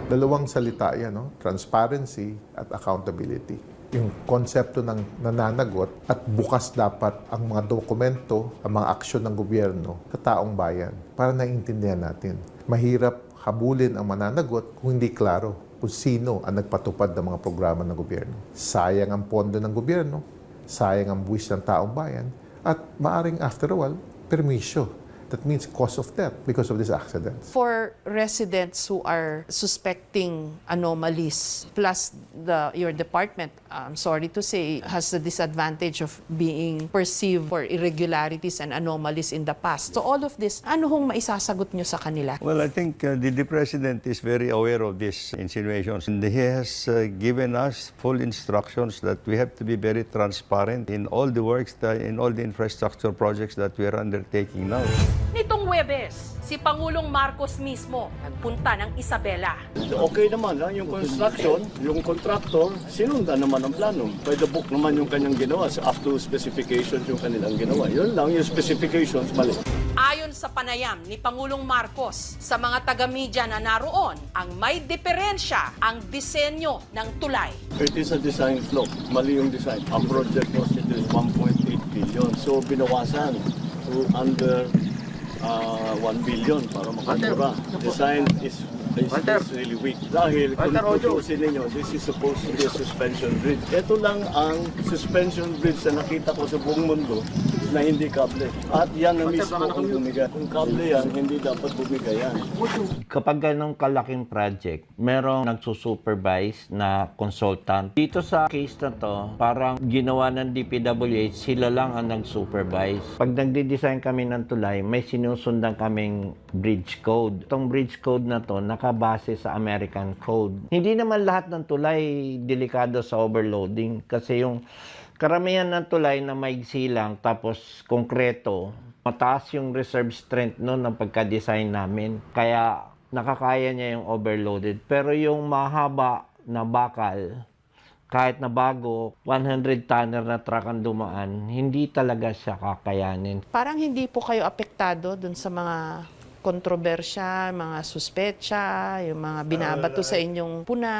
Dalawang salita yan, no? Transparency at accountability. Yung konsepto ng nananagot at bukas dapat ang mga dokumento, ang mga aksyon ng gobyerno sa taong bayan para naiintindihan natin. Mahirap habulin ang mananagot kung hindi klaro kung sino ang nagpatupad ng mga programa ng gobyerno. Sayang ang pondo ng gobyerno, sayang ang buwis ng taong bayan, at maaring after a while, permisyo That means cause of death because of these accidents. For residents who are suspecting anomalies, plus your department, I'm sorry to say, has the disadvantage of being perceived for irregularities and anomalies in the past. So all of this, ano hong maisasagot nyo sa kanila? Well, I think the President is very aware of these insinuations. And he has given us full instructions that we have to be very transparent in all the works, in all the infrastructure projects that we are undertaking now. Nitong Huwebes, si Pangulong Marcos mismo nagpunta ng Isabela. Okay naman, yung construction, yung contractor, sinundan naman ang plano. By the book naman yung kanyang ginawa, up to specifications yung kanilang ginawa. Yun lang, yung specifications mali. Ayon sa panayam ni Pangulong Marcos sa mga taga-media na naroon, ang may diferensya ang disenyo ng tulay. It is a design flaw. Mali yung design. Ang project cost it is 1.8 billion. So, binawasan to under 1 billion para makamura. Design is really weak. Dahil kung tutusin ninyo, this is supposed to be a suspension bridge. Ito lang ang suspension bridge na nakita ko sa buong mundo na hindi kable. At yan na mismo ang bumigay. Kung kable yan, hindi dapat bumigay yan. Kapag ganong kalaking project, merong nagsusupervise na consultant. Dito sa case na to, parang ginawa ng DPWH, sila lang ang nag-supervise. Pag nagde-design kami ng tulay, may sinusundan kaming bridge code. Itong bridge code na to, nakabase sa American Code. Hindi naman lahat ng tulay delikado sa overloading kasi yung karamihan ng tulay na maigsi lang tapos konkreto, mataas yung reserve strength noon ng pagka-design namin. Kaya nakakaya niya yung overloaded. Pero yung mahaba na bakal, kahit na bago, 100 tonner na truck ang dumaan, hindi talaga siya kakayanin. Parang hindi po kayo apektado dun sa mga kontrobersya, mga suspetsa, yung mga binabato sa inyong puna.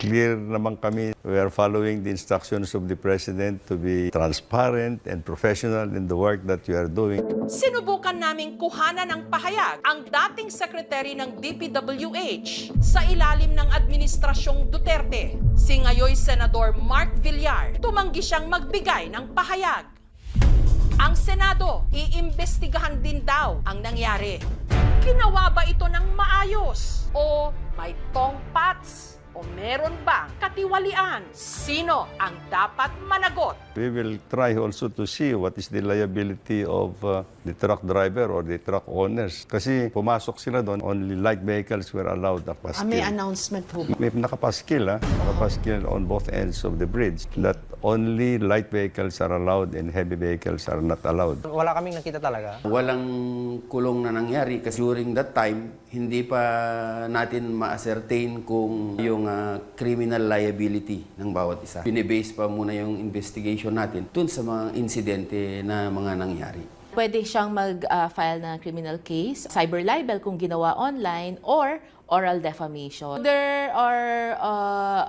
Clear naman kami. We are following the instructions of the President to be transparent and professional in the work that we are doing. Sinubukan naming kuhanan ng pahayag ang dating sekretary ng DPWH sa ilalim ng Administrasyong Duterte. Si ngayoy Senador Mark Villar, tumanggi siyang magbigay ng pahayag. Ang Senado, iimbestigahan din daw ang nangyari. Ginawa ba ito ng maayos? O may tongpats? O meron bang katiwalian? Sino ang dapat managot? We will try also to see what is the liability of the truck driver or the truck owners. Kasi pumasok sila doon, only light vehicles were allowed na paskil. May announcement po ba? May nakapaskil, nakapaskil on both ends of the bridge that only light vehicles are allowed and heavy vehicles are not allowed. Wala kaming nakita talaga. Walang kulong na nangyari kasi during that time, hindi pa natin ma-ascertain kung yung criminal liability ng bawat isa. Binibase pa muna yung investigation natin dun sa mga insidente na mga nangyari. Pwede siyang mag-file ng criminal case, cyber libel kung ginawa online, or oral defamation. There are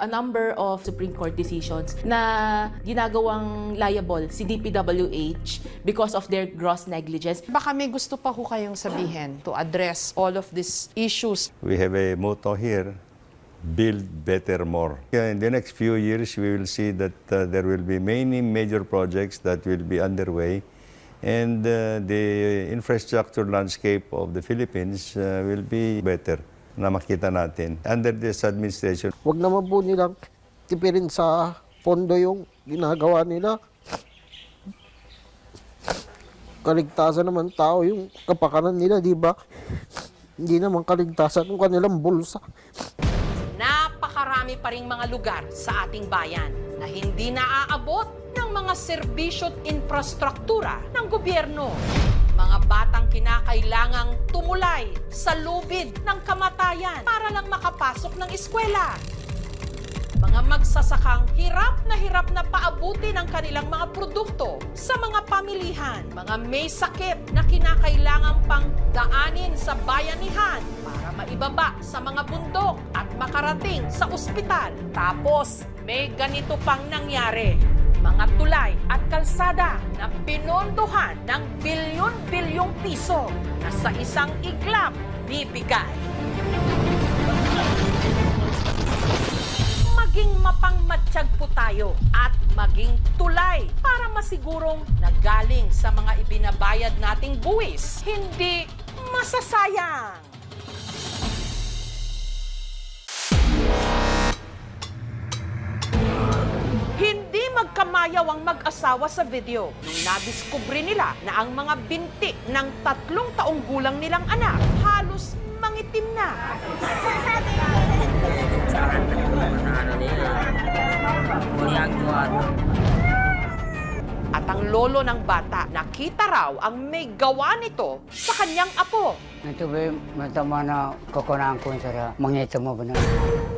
a number of Supreme Court decisions na ginagawang liable si DPWH because of their gross negligence. Baka may gusto pa ho kayong sabihin to address all of these issues. We have a motto here, build better more. In the next few years, we will see that there will be many major projects that will be underway, and the infrastructure landscape of the Philippines will be better na makita natin under this administration. Huwag naman po nilang tipirin sa pondo yung ginagawa nila. Kaligtasan naman tao yung kapakanan nila, di ba? Hindi naman kaligtasan ng kanilang bulsa. Napakarami pa ring mga lugar sa ating bayan na hindi naaabot ng mga serbisyo at infrastruktura ng gobyerno. Mga batang kinakailangang tumulay sa lubid ng kamatayan para lang makapasok ng eskwela. Mga magsasakang hirap na paabutin ang kanilang mga produkto sa mga pamilihan. Mga may sakit na kinakailangang pang daanin sa bayanihan para maibaba sa mga bundok at makarating sa ospital. Tapos may ganito pang nangyari. Mga tulay at kalsada na pinondohan ng bilyon-bilyong piso na sa isang iglap bibigay. Maging mapangmatsyag po tayo tayo at maging tulay para masigurong nagaling sa mga ibinabayad nating buwis, hindi masasayang. Hindi magkamayaw ang mag-asawa sa video nung nadiskubre nila na ang mga binti ng 3 taong gulang nilang anak halos mangitim na. At ang lolo ng bata, nakita raw ang may gawa nito sa kanyang apo. Ito ba matama na kukunaan ko sa mangita mo ba na?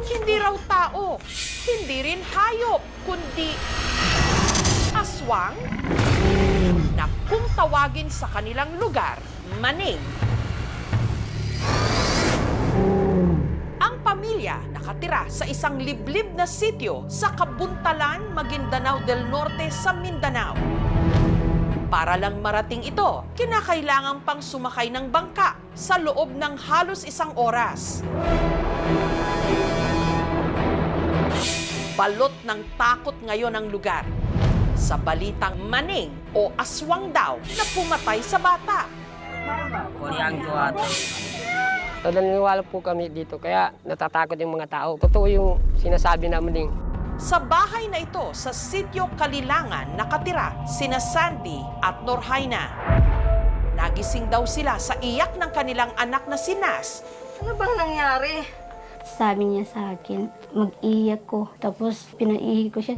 Hindi raw tao, hindi rin hayop, kundi aswang na kung tawagin sa kanilang lugar, maning. Ang pamilya nakatira sa isang liblib na sityo sa Kabuntalan, Maguindanao del Norte sa Mindanao. Para lang marating ito, kinakailangan pang sumakay ng bangka sa loob ng halos 1 oras. Balot ng takot ngayon ang lugar sa balitang maning o aswang daw na pumatay sa bata. Naniniwala po kami dito kaya natatakot yung mga tao. Totoo yung sinasabi namin din. Sa bahay na ito sa Sitio Kalilangan nakatira sina Sandy at Norhaina. Nagising daw sila sa iyak ng kanilang anak na si Nas. Ano bang nangyari? Sabi niya sa akin, mag-iyak ko. Tapos pinaihi ko siya.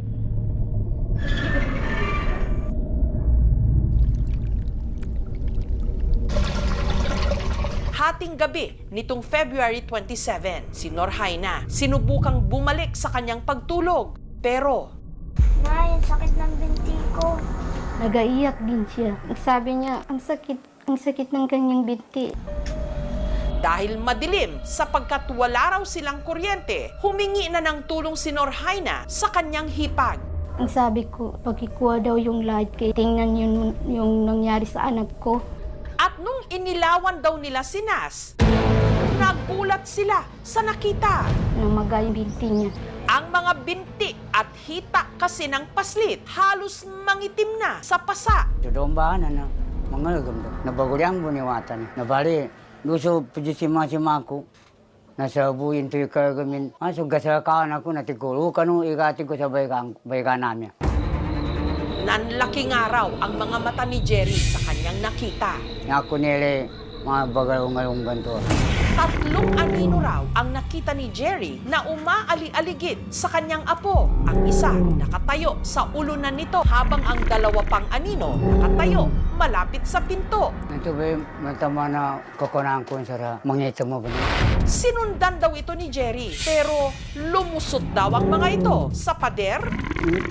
Hating gabi nitong February 27, si Norhaina sinubukang bumalik sa kanyang pagtulog. Pero Nay, sakit ng binti ko. Nagaiyak din siya. Sabi niya, ang sakit ng kanyang binti. dahil madilim sapagkat wala raw silang kuryente, humingi na ng tulong si Norhaina sa kanyang hipag. Ang sabi ko, pagkikuha daw yung light kay tingnan yun yung nangyari sa anak ko. At nung inilawan daw nila si Nas, nagulat sila sa nakita. Namagay yung binti niya. Ang mga binti at hita kasi ng paslit halos mangitim na sa pasa. Doon na mga gamdo. Nabagulyang buniwatan. Nabali, gusto pujisimasima ko. Nasa buhin to yung kargamin. So gasakawan ako, natiguro ka nung ikati ko sa bayka namin. Nanlaki nga raw ang mga mata ni Jerry sa kanyang nakita. Ako nila, mga bagalong-galong ganito. 3 anino raw ang nakita ni Jerry na umaali-aligid sa kanyang apo. Ang isa nakatayo sa ulunan nito habang ang 2 pang anino nakatayo malapit sa pinto. Ito ba matama na kukunaan ko sa mangita mo ba? Sinundan daw ito ni Jerry pero lumusot daw ang mga ito sa pader.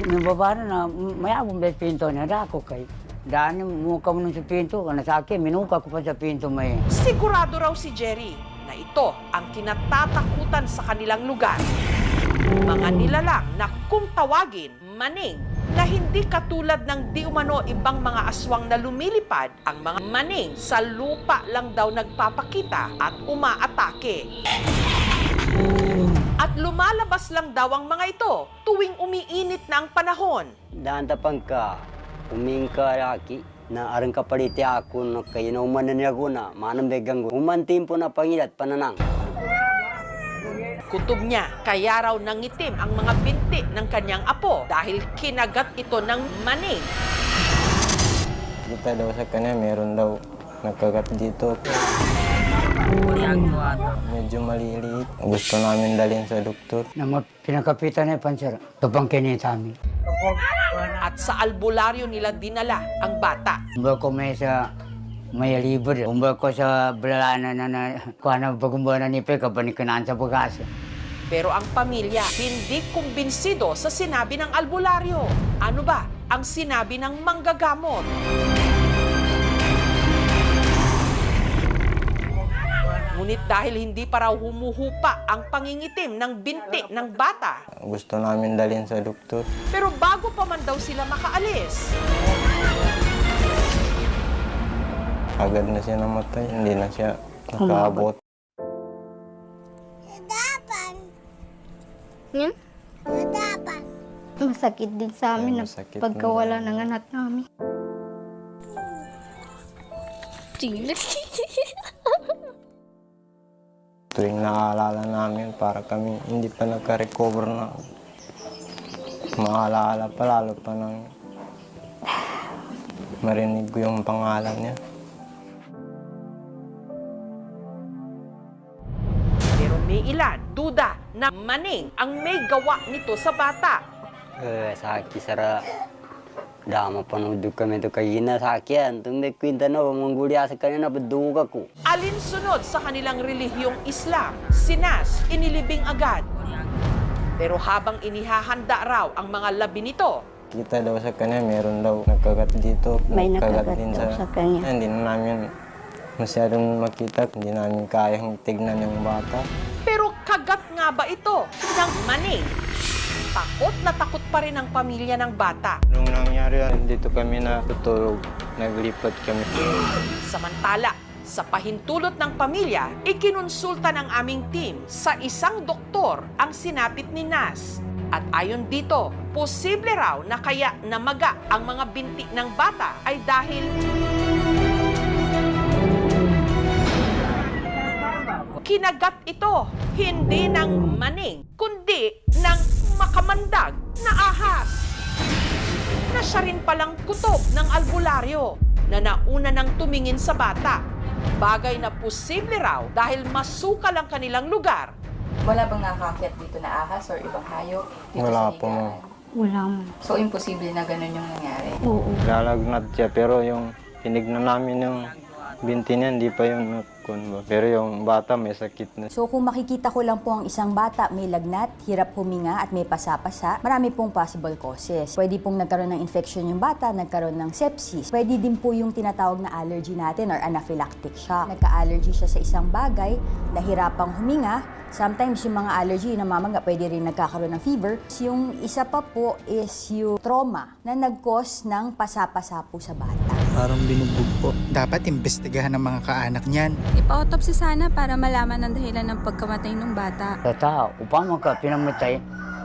Nababa na mayabong ba pinto na dako kay. Daan muka mo sa pinto, kana sa akin, minuka ko pa sa pinto may. Sigurado raw si Jerry na ito ang kinatatakutan sa kanilang lugar. Mga nilalang na kung tawagin, maning, na hindi katulad ng di umano ibang mga aswang na lumilipad, ang mga maning sa lupa lang daw nagpapakita at umaatake. At lumalabas lang daw ang mga ito tuwing umiinit na ang panahon. Daan tapang ka, umingka laki, na arang kapaliti ako na kayo na umanan niya ko na manang begang ko. Umantim po na pangilat pananang. Kutob niya, kaya raw nangitim ang mga binti ng kanyang apo dahil kinagat ito ng maning. Kita daw sa kanya, meron daw nagkagat dito. Medyo maliliit. Gusto namin dalhin sa doktor. Na pinakapitan na pansir, tupang kinita amin. At sa albularyo nila dinala ang bata. Umba ko may libre. Umba ko sa balana na kuha na bagumba na nipe kapanikanaan sa pagkasa. Pero ang pamilya hindi kumbinsido sa sinabi ng albularyo. Ano ba ang sinabi ng manggagamot? Ngunit dahil hindi pa raw humuhupa ang pangingitim ng binti ng bata. Gusto namin dalhin sa doktor. Pero bago pa man daw sila makaalis, Agad na siya namatay, hindi na siya nakaabot. Masakit din sa amin na masakit pagkawala ng anak namin. Tuwing naaalala namin, para kami hindi pa nagka-recover na maalaala pa, lalo pa nang marinig ko yung pangalan niya. Pero may ilan, duda na Maning ang may gawa nito sa bata. Saki sara dama panuduk kami to kayina sakyan tumbe kwinta na manggulya sa kanina beduga ko. Alinsunod sa kanilang relihiyong Islam, si Nas inilibing agad. Pero habang inihahanda raw ang mga labi nito, Kita daw sa kanya, meron daw nagkagat dito. May nagkagat nakagat daw sa kanya. Hindi na namin masyadong makita, hindi namin kayang tignan yung bata. pero kagat nga ba ito ng Maning? Takot na takot pa rin ang pamilya ng bata. Nung nangyari, dito kami natutulog, naglipat kami. Samantala, sa pahintulot ng pamilya, ikinonsulta ng aming team sa isang doktor ang sinapit ni Nas. At ayon dito, posible raw na kaya namaga ang mga binti ng bata ay dahil kinagat ito hindi ng Maning, kundi ng makamandag na ahas. Na siya rin palang kutob ng albularyo na nauna nang tumingin sa bata. Bagay na posible raw dahil masukal ang kanilang lugar. Wala bang nakakakit dito na ahas or ibang hayop? Dito Wala sa po, ma'am. Wala mo. So, imposible na ganun yung nangyari? Oo. Lalagnat siya, pero yung tinignan namin yung binti niya, hindi pa yung nakunba. Pero yung bata may sakit na. So kung makikita ko lang po ang isang bata may lagnat, hirap huminga at may pasa-pasa, marami pong possible causes. Pwede pong nagkaroon ng infection yung bata, nagkaroon ng sepsis. Pwede din po yung tinatawag na allergy natin or anaphylactic shock. Nagka-allergy siya sa isang bagay, nahirapang huminga. Sometimes yung mga allergy na mamaga, pwede rin nagkakaroon ng fever. Yung isa pa po is yung trauma na nag-cause ng pasa-pasa po sa bata. Parang binugbog po. Dapat imbestigahan ng mga kaanak niyan. Ipa-autopsy sana para malaman ang dahilan ng pagkamatay ng bata. Sa tao, upang pinamatay,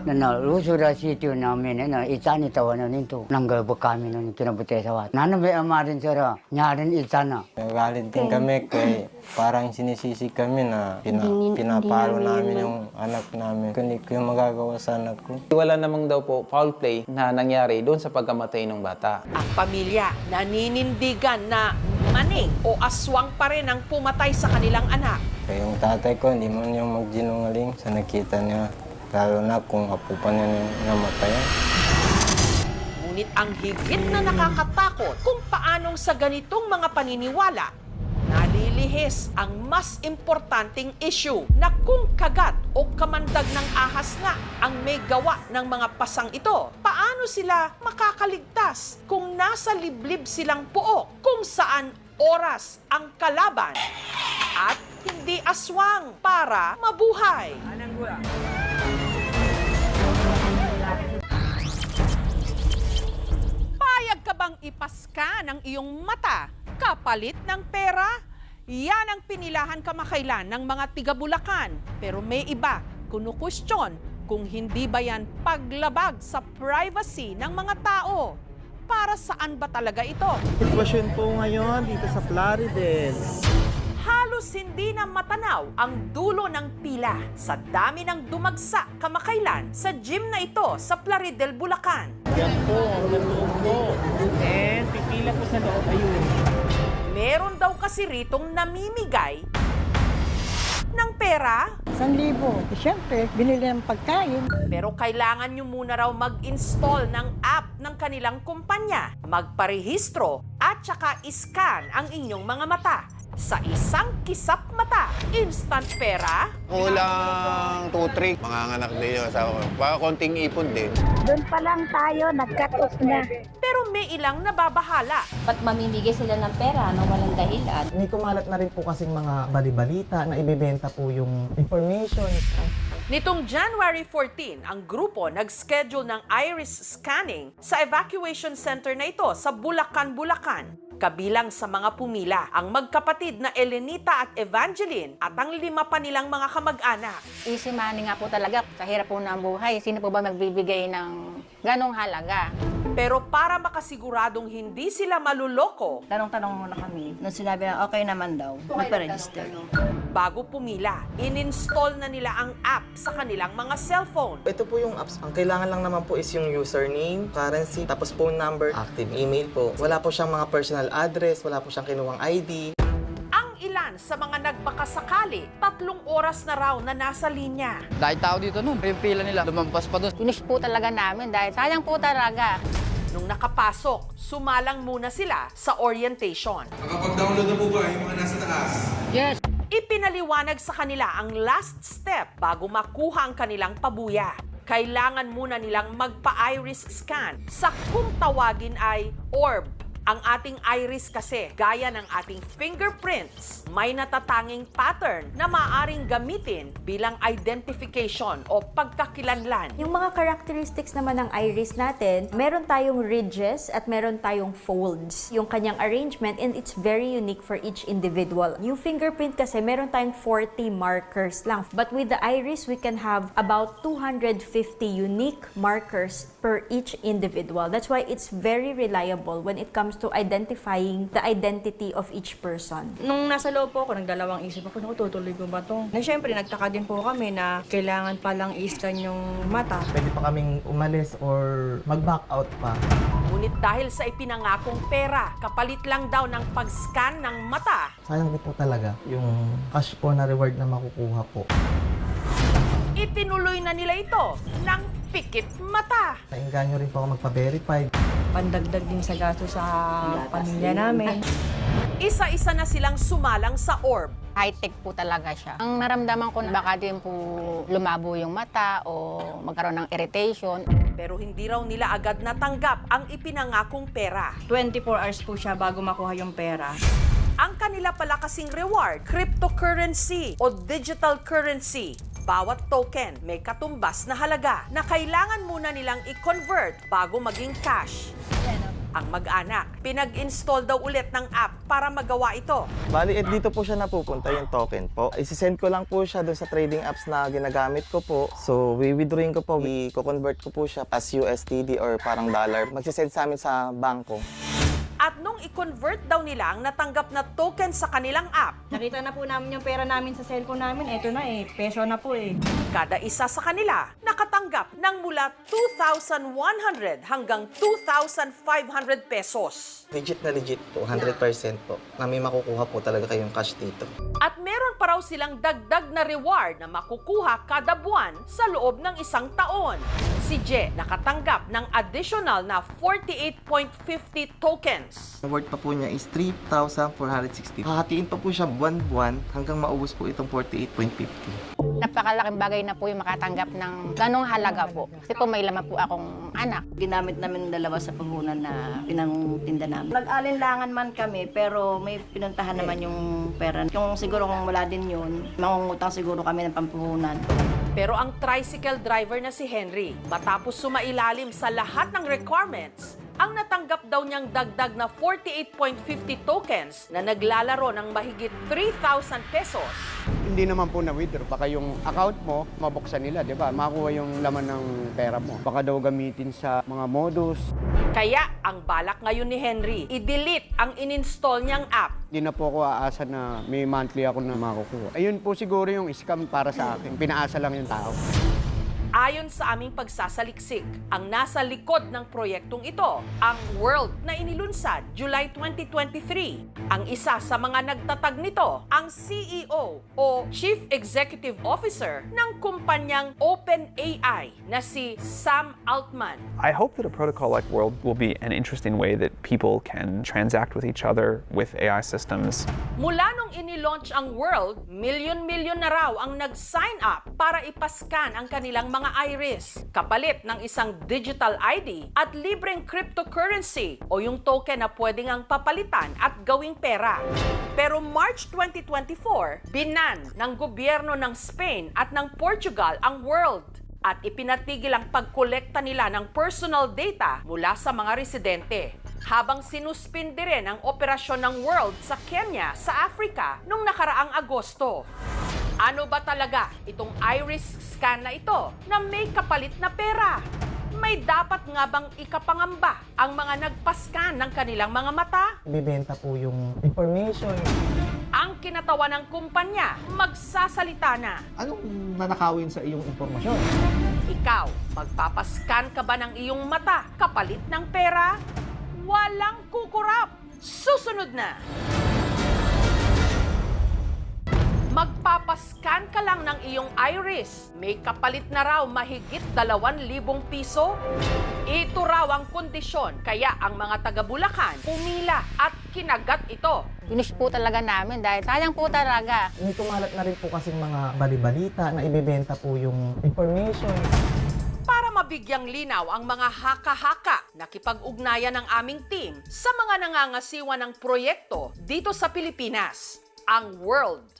na nalusura sityo namin, na itani tawanan nito. Nanggalbo kami nun kinabutay sa wat. Nanabay amarin sara, nyarin itana. Nagalit din kami kay parang sinisisi kami na pinapalo namin yung anak namin. Kundi ko yung magagawa sa anak ko. Wala namang daw po foul play na nangyari doon sa pagkamatay ng bata. Ang pamilya naninindigan na Maning o aswang pa rin ang pumatay sa kanilang anak. Kaya yung tatay ko, hindi man yung magsinungaling sa nakita niya. Lalo na kung apo pa niya namatay. Ngunit ang higit na nakakatakot kung paanong sa ganitong mga paniniwala, nalilihis ang mas importanteng issue na kung kagat o kamandag ng ahas nga ang may gawa ng mga pasang ito, paano sila makakaligtas kung nasa liblib silang pook kung saan oras ang kalaban at hindi aswang para mabuhay. Payag ka bang ipaska ng iyong mata kapalit ng pera? Yan ang pinilahan kamakailan ng mga tiga-Bulacan. Pero may iba, kunukwestiyon kung hindi ba yan paglabag sa privacy ng mga tao. Para saan ba talaga ito? Sitwasyon po ngayon dito sa Plaridel. Halos hindi na matanaw ang dulo ng pila sa dami ng dumagsa kamakailan sa gym na ito sa Plaridel, Bulacan. Yan po, ang loob po. And pipila po sa loob, ayun. Meron daw kasi ritong namimigay ng pera. 1,000. Siyempre, binili ng pagkain. Pero kailangan nyo muna raw mag-install ng app ng kanilang kumpanya, magparehistro at saka iscan ang inyong mga mata. Sa isang kisap mata, instant pera. Kulang 2-3. Manganganak din yung asawa ko. Baka konting ipon din. Doon pa lang tayo, nag-cut-off na. Pero may ilang nababahala. Ba't mamimigay sila ng pera nang walang dahilan? May kumalat na rin po kasing mga balibalita na ibibenta po yung information. Nitong January 14, ang grupo nag-schedule ng iris scanning sa evacuation center na ito sa Bulacan, Bulacan. Kabilang sa mga pumila ang magkapatid na Elenita at Evangeline at ang 5 pa nilang mga kamag-anak. Easy money nga po talaga. Sa hirap po ng buhay, sino po ba magbibigay ng ganong halaga? Pero para makasiguradong hindi sila maluloko, Tanong-tanong muna kami. Nung sinabi na okay naman daw, magpa-register. bago pumila, in-install na nila ang app sa kanilang mga cellphone. Ito po yung apps. Ang kailangan lang naman po is yung username, currency, tapos phone number, active email po. Wala po siyang mga personal address, wala po siyang kinuwang ID. Ang ilan sa mga nagbakasakali, 3 oras na raw na nasa linya. Dahil tao dito nun, yung pila nila, lumampas pa doon. Finish po talaga namin dahil sayang po talaga. Nung nakapasok, sumalang muna sila sa orientation. Nakapag-download na po ba yung mga nasa taas? Yes. Ipinaliwanag sa kanila ang last step bago makuha ang kanilang pabuya. Kailangan muna nilang magpa-iris scan sa kung tawagin ay orb. Ang ating iris kasi, gaya ng ating fingerprints, may natatanging pattern na maaaring gamitin bilang identification o pagkakilanlan. Yung mga characteristics naman ng iris natin, meron tayong ridges at meron tayong folds. Yung kanyang arrangement, and it's very unique for each individual. Yung fingerprint kasi, meron tayong 40 markers lang. But with the iris, we can have about 250 unique markers per each individual. That's why it's very reliable when it comes to identifying the identity of each person. Nung nasa loob po ako, nagdalawang isip ako, naku, tutuloy ko ba ito? Na syempre, nagtaka din po kami na kailangan palang i-scan yung mata. Pwede pa kaming umalis or mag-back out pa. Ngunit dahil sa ipinangakong pera, kapalit lang daw ng pag-scan ng mata, Sayang po talaga yung cash po na reward na makukuha po. itinuloy na nila ito ng pikit mata. Nainganyo rin po ako magpa-verify. Pandagdag din sa gasto sa pamilya namin. Isa-isa na silang sumalang sa orb. High-tech po talaga siya. Ang naramdaman ko, baka din po lumabo yung mata o magkaroon ng irritation. Pero hindi raw nila agad natanggap ang ipinangakong pera. 24 hours po siya bago makuha yung pera. Ang kanila pala kasing reward, cryptocurrency o digital currency. Bawat token may katumbas na halaga na kailangan muna nilang i-convert bago maging cash. Ang mag-anak, pinag-install daw ulit ng app para magawa ito. Bali, dito po siya napupunta yung token po. Isisend ko lang po siya doon sa trading apps na ginagamit ko po. So, withdrawing ko po, i-convert ko po siya as USDD or parang dollar. Magsisend sa amin sa bangko. At nung i-convert daw nila ang natanggap na token sa kanilang app, Nakita na po namin yung pera namin sa cellphone namin. Eto na peso na po kada isa sa kanila nakatanggap ng mula 2,100 hanggang 2,500 pesos. Legit na legit po, 100% po. Na may makukuha po talaga kayong cash dito. At meron pa raw silang dagdag na reward na makukuha kada buwan sa loob ng 1 taon. Si Je nakatanggap ng additional na 48.50 tokens. Reward pa po niya is 3,460. Hahatiin pa po siya buwan-buwan hanggang maubos po itong 48.50. Napakalaking bagay na po yung makatanggap ng ganong halaga po. Kasi po may laman po akong anak. Ginamit namin dalawa sa puhunan na pinangtinda namin. Nag-alinlangan man kami, pero may pinuntahan naman yung pera. Yung siguro kung wala din yun, mangungutang siguro kami ng pampuhunan. Pero ang tricycle driver na si Henry, matapos sumailalim sa lahat ng requirements, ang natanggap daw niyang dagdag na 48.50 tokens na naglalaro ng mahigit 3,000 pesos. Hindi naman po na-withdraw. Baka yung account mo, mabuksan nila, di ba? Makuha yung laman ng pera mo. Baka daw gamitin sa mga modus. Kaya ang balak ngayon ni Henry, i-delete ang in-install niyang app. Hindi na po ako aasa na may monthly ako na makukuha. Ayun po siguro yung scam para sa akin. Pinaasa lang yung tao. Ayon sa aming pagsasaliksik, ang nasa likod ng proyektong ito, ang World na inilunsad July 2023. Ang isa sa mga nagtatag nito, ang CEO o Chief Executive Officer ng kumpanyang OpenAI na si Sam Altman. I hope that a protocol like World will be an interesting way that people can transact with each other with AI systems. Mula nung inilaunch ang World, milyon-milyon na raw ang nag-sign up para ipascan ang kanilang mga iris, kapalit ng isang digital ID at libreng cryptocurrency o yung token na pwedeng ang papalitan at gawing pera. Pero March 2024, binan ng gobyerno ng Spain at ng Portugal ang World. at ipinatigil ang pagkolekta nila ng personal data mula sa mga residente. Habang sinuspindi rin ang operasyon ng World sa Kenya sa Africa noong nakaraang Agosto. Ano ba talaga itong iris scan na ito na may kapalit na pera? May dapat nga bang ikapangamba ang mga nagpascan ng kanilang mga mata? Ibibenta po yung information. Ang kinatawan ng kumpanya, magsasalita na. Anong nanakawin sa iyong impormasyon? Ikaw, magpapascan ka ba ng iyong mata kapalit ng pera? Walang kukurap. Susunod na. Magpapascan ka lang ng iyong iris. May kapalit na raw mahigit 2,000 piso. Ito raw ang kondisyon, kaya ang mga taga Bulacan pumila at kinagat ito. Pinush po talaga namin dahil sayang po talaga. May kumalat na rin po kasing mga balibalita na ibibenta po yung information. Para mabigyang linaw ang mga haka-haka, nakipag-ugnayan ng aming team sa mga nangangasiwa ng proyekto dito sa Pilipinas, ang World.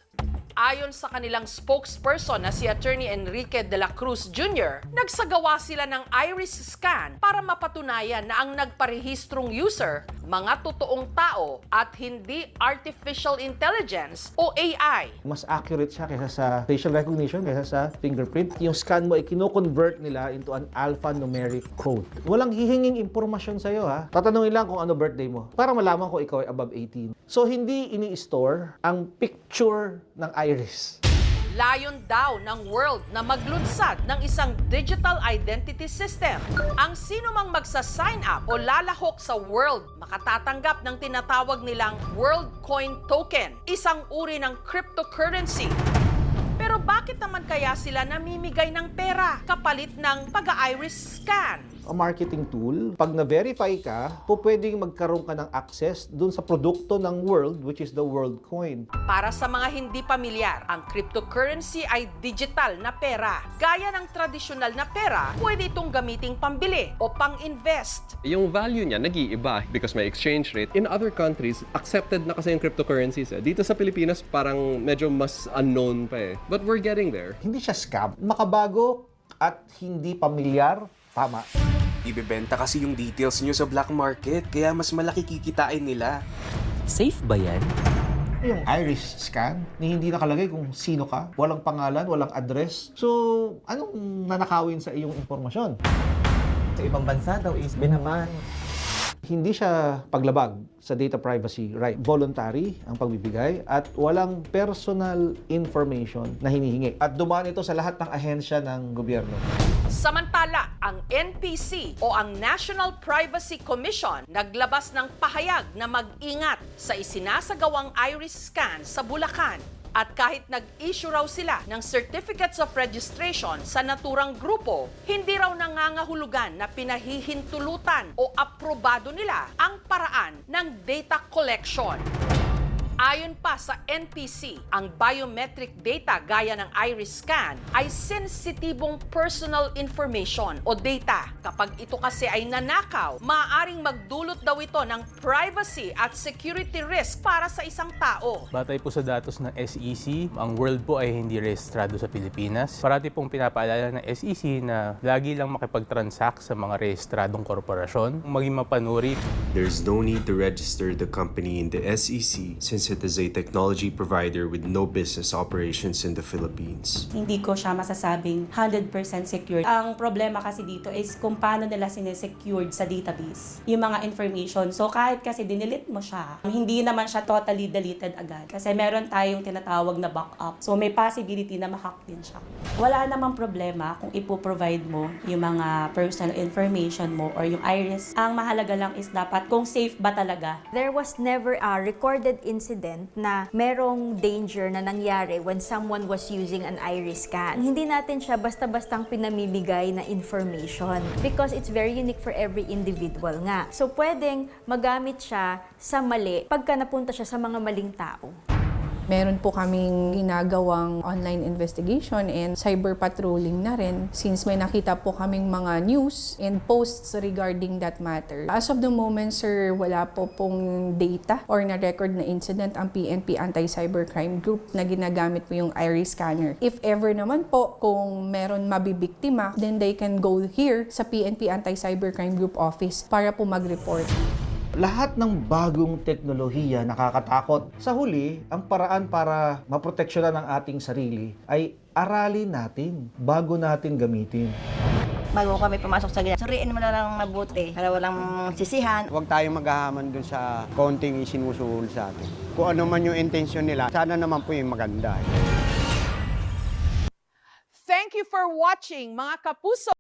Ayon sa kanilang spokesperson na si Attorney Enrique de la Cruz Jr., nagsagawa sila ng iris scan para mapatunayan na ang nagparehistrong user, mga totoong tao at hindi artificial intelligence o AI. Mas accurate siya kaysa sa facial recognition, kaysa sa fingerprint. Yung scan mo ay kino-convert nila into an alphanumeric code. Walang hihinging impormasyon sa'yo ha. Tatanungin lang kung ano birthday mo para malaman kung ikaw ay above 18. So hindi ini-store ang picture ng iris. Layon daw ng World na maglunsad ng isang digital identity system. Ang sino mang magsa-sign up o lalahok sa World makatatanggap ng tinatawag nilang World Coin Token, isang uri ng cryptocurrency. Pero bakit naman kaya sila namimigay ng pera kapalit ng pag-iris scan? A marketing tool, pag na-verify ka, pwedeng magkaroon ka ng access dun sa produkto ng World, which is the World Coin. Para sa mga hindi pamilyar, ang cryptocurrency ay digital na pera. Gaya ng tradisyonal na pera, pwede itong gamiting pambili o pang-invest. Yung value niya nag-iiba because may exchange rate. In other countries, accepted na kasi yung cryptocurrencies. Dito sa Pilipinas, parang medyo mas unknown pa eh. But we're getting there. Hindi siya scam. Makabago at hindi pamilyar, tama. Ibebenta kasi yung details nyo sa black market, kaya mas malaki kikitain nila. Safe ba yan? Yung iris scan, hindi nakalagay kung sino ka, walang pangalan, walang address. So, anong nanakawin sa iyong impormasyon? Sa ibang bansa daw is binaban. Hindi siya paglabag sa data privacy right. Voluntary ang pagbibigay at walang personal information na hinihingi. At dumaan ito sa lahat ng ahensya ng gobyerno. Samantala, ang NPC o ang National Privacy Commission naglabas ng pahayag na mag-ingat sa isinasagawang iris scan sa Bulacan. At kahit nag-issue raw sila ng Certificates of Registration sa naturang grupo, hindi raw nangangahulugan na pinahihintulutan o aprobado nila ang paraan ng data collection. Ayon pa sa NPC, ang biometric data gaya ng iris scan ay sensitibong personal information o data. Kapag ito kasi ay nanakaw, maaaring magdulot daw ito ng privacy at security risk para sa isang tao. Batay po sa datos ng SEC, ang World po ay hindi rehistrado sa Pilipinas. Parati pong pinapaalala ng SEC na lagi lang makipag-transact sa mga rehistradong korporasyon, maging mapanuri. There's no need to register the company in the SEC since it is a technology provider with no business operations in the Philippines. Hindi ko siya masasabing 100% secure. Ang problema kasi dito is kung paano nila sinesecured sa database yung mga information. So kahit kasi dinelete mo siya, hindi naman siya totally deleted agad. Kasi meron tayong tinatawag na backup. So may possibility na mahack din siya. Wala namang problema kung ipoprovide mo yung mga personal information mo or yung iris. Ang mahalaga lang is dapat kung safe ba talaga. There was never a recorded incident na merong danger na nangyari when someone was using an iris scan. Hindi natin siya basta-bastang pinamimigay na information because it's very unique for every individual nga. So pwedeng magamit siya sa mali pagka napunta siya sa mga maling tao. Meron po kaming ginagawang online investigation and cyber patrolling na rin since may nakita po kaming mga news and posts regarding that matter. As of the moment, sir, wala po pong data or na-record na incident ang PNP Anti-Cybercrime Group na ginagamit po yung iris scanner. If ever naman po, kung meron mabibiktima, then they can go here sa PNP Anti-Cybercrime Group office para po mag-report. Lahat ng bagong teknolohiya nakakatakot. Sa huli, ang paraan para maproteksyonan ang ating sarili ay aralin natin bago natin gamitin. Bago kami pumasok sa ganyan, suriin mo na lang mabuti para walang sisihan. Huwag tayong maghahaman dun sa konting isinusuhol sa atin. Kung ano man yung intensyon nila, sana naman po yung maganda. Thank you for watching, mga kapuso!